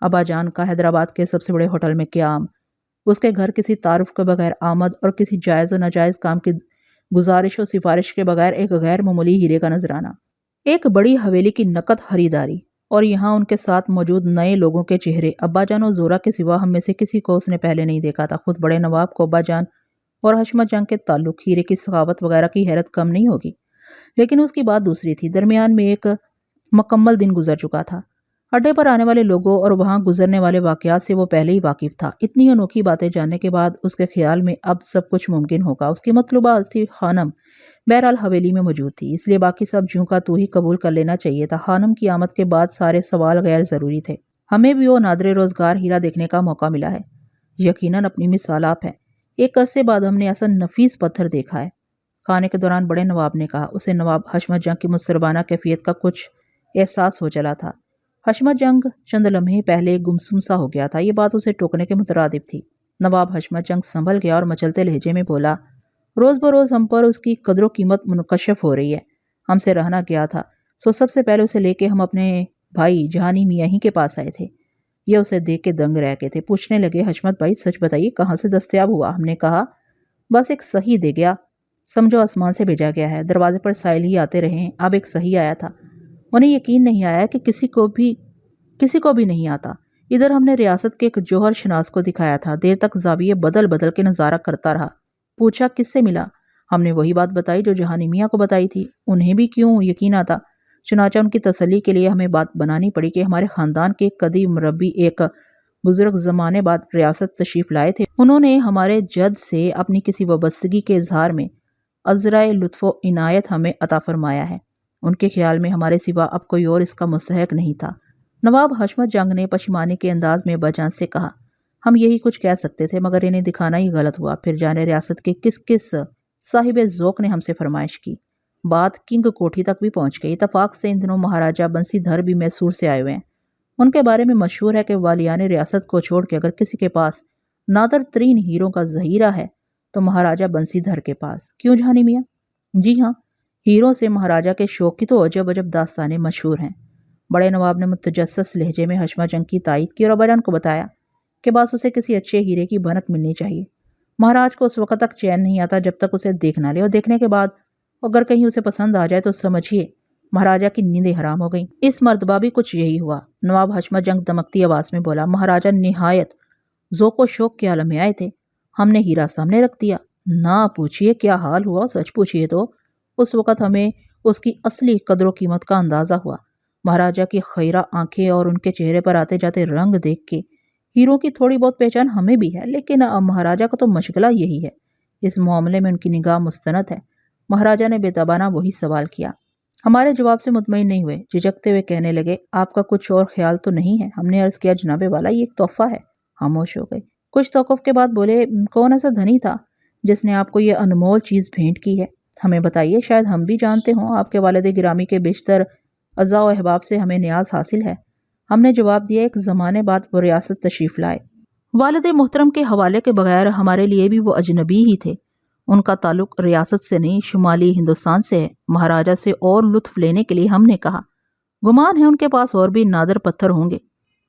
ابا جان کا حیدرآباد کے سب سے بڑے ہوٹل میں قیام، اس کے گھر کسی تعارف کے بغیر آمد اور کسی جائز و ناجائز کام کی گزارش و سفارش کے بغیر ایک غیر معمولی ہیرے کا نذرانہ، ایک بڑی حویلی کی نقد خریداری، اور یہاں ان کے ساتھ موجود نئے لوگوں کے چہرے۔ ابا جان اور زورا کے سوا ہم میں سے کسی کو اس نے پہلے نہیں دیکھا تھا۔ خود بڑے نواب کو ابا جان اور حشمت جنگ کے تعلق، ہیرے کی سخاوت وغیرہ کی حیرت کم نہیں ہوگی، لیکن اس کی بات دوسری تھی۔ درمیان میں ایک مکمل دن گزر چکا تھا۔ اڈے پر آنے والے لوگوں اور وہاں گزرنے والے واقعات سے وہ پہلے ہی واقف تھا۔ اتنی انوکھی باتیں جاننے کے بعد اس کے خیال میں اب سب کچھ ممکن ہوگا۔ اس کی مطلوبہ ہستی خانم بہرحال حویلی میں موجود تھی، اس لیے باقی سب جوں کا تو ہی قبول کر لینا چاہیے تھا۔ خانم کی آمد کے بعد سارے سوال غیر ضروری تھے۔ ہمیں بھی وہ نادر روزگار ہیرا دیکھنے کا موقع ملا ہے۔ یقیناً اپنی مثال آپ ہے۔ ایک عرصے بعد ہم نے ایسا نفیس پتھر دیکھا ہے۔ کھانے کے دوران بڑے نواب نے کہا۔ اسے نواب حشمت جنگ کی مضطربانہ کیفیت کا کچھ احساس ہو چلا تھا۔ حشمت جنگ چند لمحے پہلے گمسم سا ہو گیا تھا۔ یہ بات اسے ٹوکنے کے مترادف تھی۔ نواب حشمت جنگ سنبھل گیا اور مچلتے لہجے میں بولا، روز بروز ہم پر اس کی قدر و قیمت منکشف ہو رہی ہے۔ ہم سے رہنا گیا تھا، سو سب سے پہلے اسے لے کے ہم اپنے بھائی جہانی میاں ہی کے پاس آئے تھے۔ یہ اسے دیکھ کے دنگ رہ گئے تھے۔ پوچھنے لگے، حشمت بھائی سچ بتائیے کہاں سے دستیاب ہوا؟ ہم نے کہا، بس ایک صحیح دے گیا، سمجھو آسمان سے بھیجا گیا ہے۔ دروازے پر سائل ہی آتے رہے ہیں، اب ایک صحیح آیا تھا۔ انہیں یقین نہیں آیا کہ کسی کو بھی نہیں آتا۔ ادھر ہم نے ریاست کے ایک جوہر شناس کو دکھایا تھا، دیر تک زاویے بدل بدل کے نظارہ کرتا رہا۔ پوچھا کس سے ملا؟ ہم نے وہی بات بتائی جو جہانی میاں کو بتائی تھی۔ انہیں بھی کیوں یقین آتا؟ چنانچہ ان کی تسلی کے لیے ہمیں بات بنانی پڑی کہ ہمارے خاندان کے قدیم مربی ایک بزرگ زمانے بعد ریاست تشریف لائے تھے۔ انہوں نے ہمارے جد سے اپنی کسی وابستگی کے اظہار میں عذرائے لطف و عنایت ہمیں عطا فرمایا ہے۔ ان کے خیال میں ہمارے سوا اب کوئی اور اس کا مستحق نہیں تھا۔ نواب حشمت جنگ نے پشیمانی کے انداز میں بجان سے کہا، ہم یہی کچھ کہہ سکتے تھے مگر انہیں دکھانا ہی غلط ہوا۔ پھر جانے ریاست کے کس صاحب ذوق نے ہم سے فرمائش کی۔ بات کنگ کوٹھی تک بھی پہنچ گئی۔ اتفاق سے ان دنوں مہاراجہ بنسی دھر بھی میسور سے آئے ہوئے ہیں۔ ان کے بارے میں مشہور ہے کہ والیان ریاست کو چھوڑ کے اگر کسی کے پاس نادر ترین ہیروں کا ذخیرہ ہے تو مہاراجہ بنسی دھر کے پاس۔ کیوں جہانی میاں؟ جی ہاں، ہیروں سے مہاراجہ کے شوق کی تو عجب عجب داستانیں مشہور ہیں۔ بڑے نواب نے متجسس لہجے میں حشمت جنگ کی تائید کی اور اباجان کو بتایا کہ بس اسے کسی اچھے ہیرے کی بھنک ملنی چاہیے۔ مہاراج کو اس وقت تک چین نہیں آتا جب تک اسے دیکھ نہ لے، اور دیکھنے کے بعد اگر کہیں اسے پسند آ جائے تو سمجھیے مہاراجہ کی نیندیں حرام ہو گئیں۔ اس مرتبہ بھی کچھ یہی ہوا۔ نواب حشمت جنگ دمکتی آواز میں بولا، مہاراجہ نہایت ذوق و شوق کے عالم میں آئے تھے۔ ہم نے ہیرا سامنے رکھ دیا۔ نہ پوچھئے کیا حال ہوا، سچ پوچھئے تو اس وقت ہمیں اس کی اصلی قدر و قیمت کا اندازہ ہوا۔ مہاراجہ کی خیرہ آنکھیں اور ان کے چہرے پر آتے جاتے رنگ دیکھ کے ہیروں کی تھوڑی بہت پہچان ہمیں بھی ہے، لیکن مہاراجہ کا تو مشغلہ یہی ہے۔ اس معاملے میں ان کی نگاہ مستند ہے۔ مہاراجہ نے بے تابانہ وہی سوال کیا۔ ہمارے جواب سے مطمئن نہیں ہوئے، جھجکتے ہوئے کہنے لگے، آپ کا کچھ اور خیال تو نہیں ہے؟ ہم نے عرض کیا، جناب والا یہ ایک تحفہ ہے۔ خاموش ہو گئے۔ کچھ توقف کے بعد بولے، کون ایسا دھنی تھا جس نے آپ کو یہ انمول چیز بھیٹ کی ہے؟ ہمیں بتائیے، شاید ہم بھی جانتے ہوں۔ آپ کے والد گرامی کے بیشتر اعزاء و احباب سے ہمیں نیاز حاصل ہے۔ ہم نے جواب دیا، ایک زمانے بعد وہ ریاست تشریف لائے۔ والد محترم کے حوالے کے بغیر ہمارے لیے بھی وہ اجنبی ہی تھے۔ ان کا تعلق ریاست سے نہیں، شمالی ہندوستان سے ہے۔ مہاراجہ سے اور لطف لینے کے لیے ہم نے کہا، گمان ہے ان کے پاس اور بھی نادر پتھر ہوں گے۔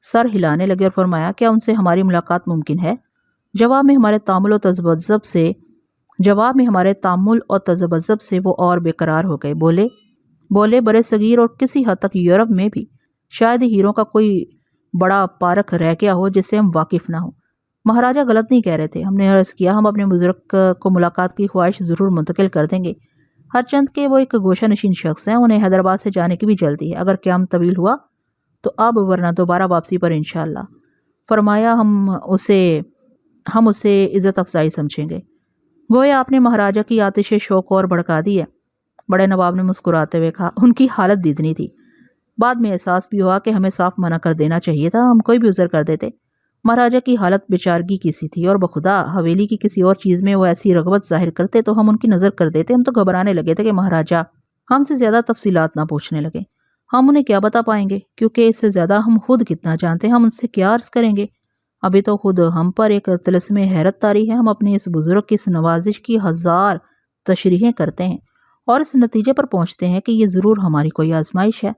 سر ہلانے لگے اور فرمایا، کیا ان سے ہماری ملاقات ممکن ہے؟ جواب میں ہمارے تامل اور تذبذب سے وہ اور بے قرار ہو گئے۔ بولے برے صغیر اور کسی حد تک یورپ میں بھی شاید ہیروں کا کوئی بڑا پارک رہ گیا ہو جس سے ہم واقف نہ ہوں۔ مہاراجہ غلط نہیں کہہ رہے تھے۔ ہم نے عرض کیا، ہم اپنے بزرگ کو ملاقات کی خواہش ضرور منتقل کر دیں گے۔ ہر چند کے وہ ایک گوشہ نشین شخص ہیں، انہیں حیدرآباد سے جانے کی بھی جلدی ہے۔ اگر قیام طویل ہوا تو اب، ورنہ دوبارہ واپسی پر انشاءاللہ۔ فرمایا، ہم اسے عزت افزائی سمجھیں گے۔ گویا آپ نے مہاراجہ کی آتش شوق اور بھڑکا دی ہے۔ بڑے نواب نے مسکراتے ہوئے کہا، ان کی حالت دیدنی تھی۔ بعد میں احساس بھی ہوا کہ ہمیں صاف منع کر دینا چاہیے تھا، ہم کوئی بھی عذر کر دیتے۔ مہاراجہ کی حالت بیچارگی کی سی تھی، اور بخدا حویلی کی کسی اور چیز میں وہ ایسی رغبت ظاہر کرتے تو ہم ان کی نظر کر دیتے۔ ہم تو گھبرانے لگے تھے کہ مہاراجہ ہم سے زیادہ تفصیلات نہ پوچھنے لگے۔ ہم انہیں کیا بتا پائیں گے، کیونکہ اس سے زیادہ ہم خود کتنا جانتے ہیں، ہم ان سے کیا عرض کریں گے۔ ابھی تو خود ہم پر ایک طلسم حیرت طاری ہے۔ ہم اپنے اس بزرگ کی اس نوازش کی ہزار تشریحیں کرتے ہیں اور اس نتیجے پر پہنچتے ہیں کہ یہ ضرور ہماری کوئی آزمائش ہے۔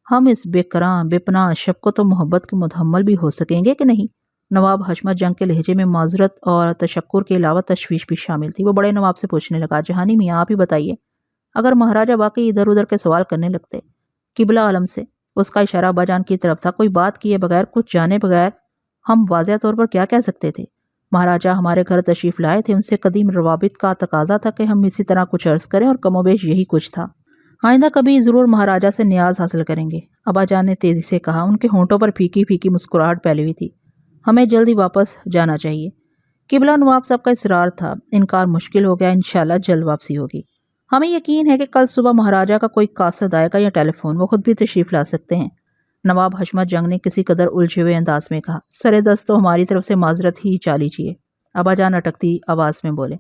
ہم اس بے کراں بے پناہ شفقت و محبت کے متحمل بھی ہو سکیں گے کہ نہیں؟ نواب حشمت جنگ کے لہجے میں معذرت اور تشکر کے علاوہ تشویش بھی شامل تھی۔ وہ بڑے نواب سے پوچھنے لگا، جہانی میاں آپ ہی بتائیے، اگر مہاراجہ واقعی ادھر ادھر کے سوال کرنے لگتے قبلہ عالم سے، اس کا اشارہ اباجان کی طرف تھا، کوئی بات کیے بغیر، کچھ جانے بغیر، ہم واضح طور پر کیا کہہ سکتے تھے؟ مہاراجہ ہمارے گھر تشریف لائے تھے، ان سے قدیم روابط کا تقاضا تھا کہ ہم اسی طرح کچھ عرض کریں، اور کم و بیش یہی کچھ تھا۔ آئندہ کبھی ضرور مہاراجہ سے نیاز حاصل کریں گے، ابا جان نے تیزی سے کہا۔ ان کے ہونٹوں پر پھیکی پھیکی مسکراہٹ پھیلی ہوئی تھی۔ ہمیں جلدی واپس جانا چاہیے۔ قبلہ نواب صاحب کا اصرار تھا، انکار مشکل ہو گیا، انشاءاللہ جلد واپسی ہوگی۔ ہمیں یقین ہے کہ کل صبح مہاراجہ کا کوئی قاصد آئے گا یا ٹیلی فون، وہ خود بھی تشریف لا سکتے ہیں۔ نواب حشمت جنگ نے کسی قدر الجھے ہوئے انداز میں کہا۔ سرے دست تو ہماری طرف سے معذرت ہی چالیجیے، ابا جان اٹکتی آواز میں بولے۔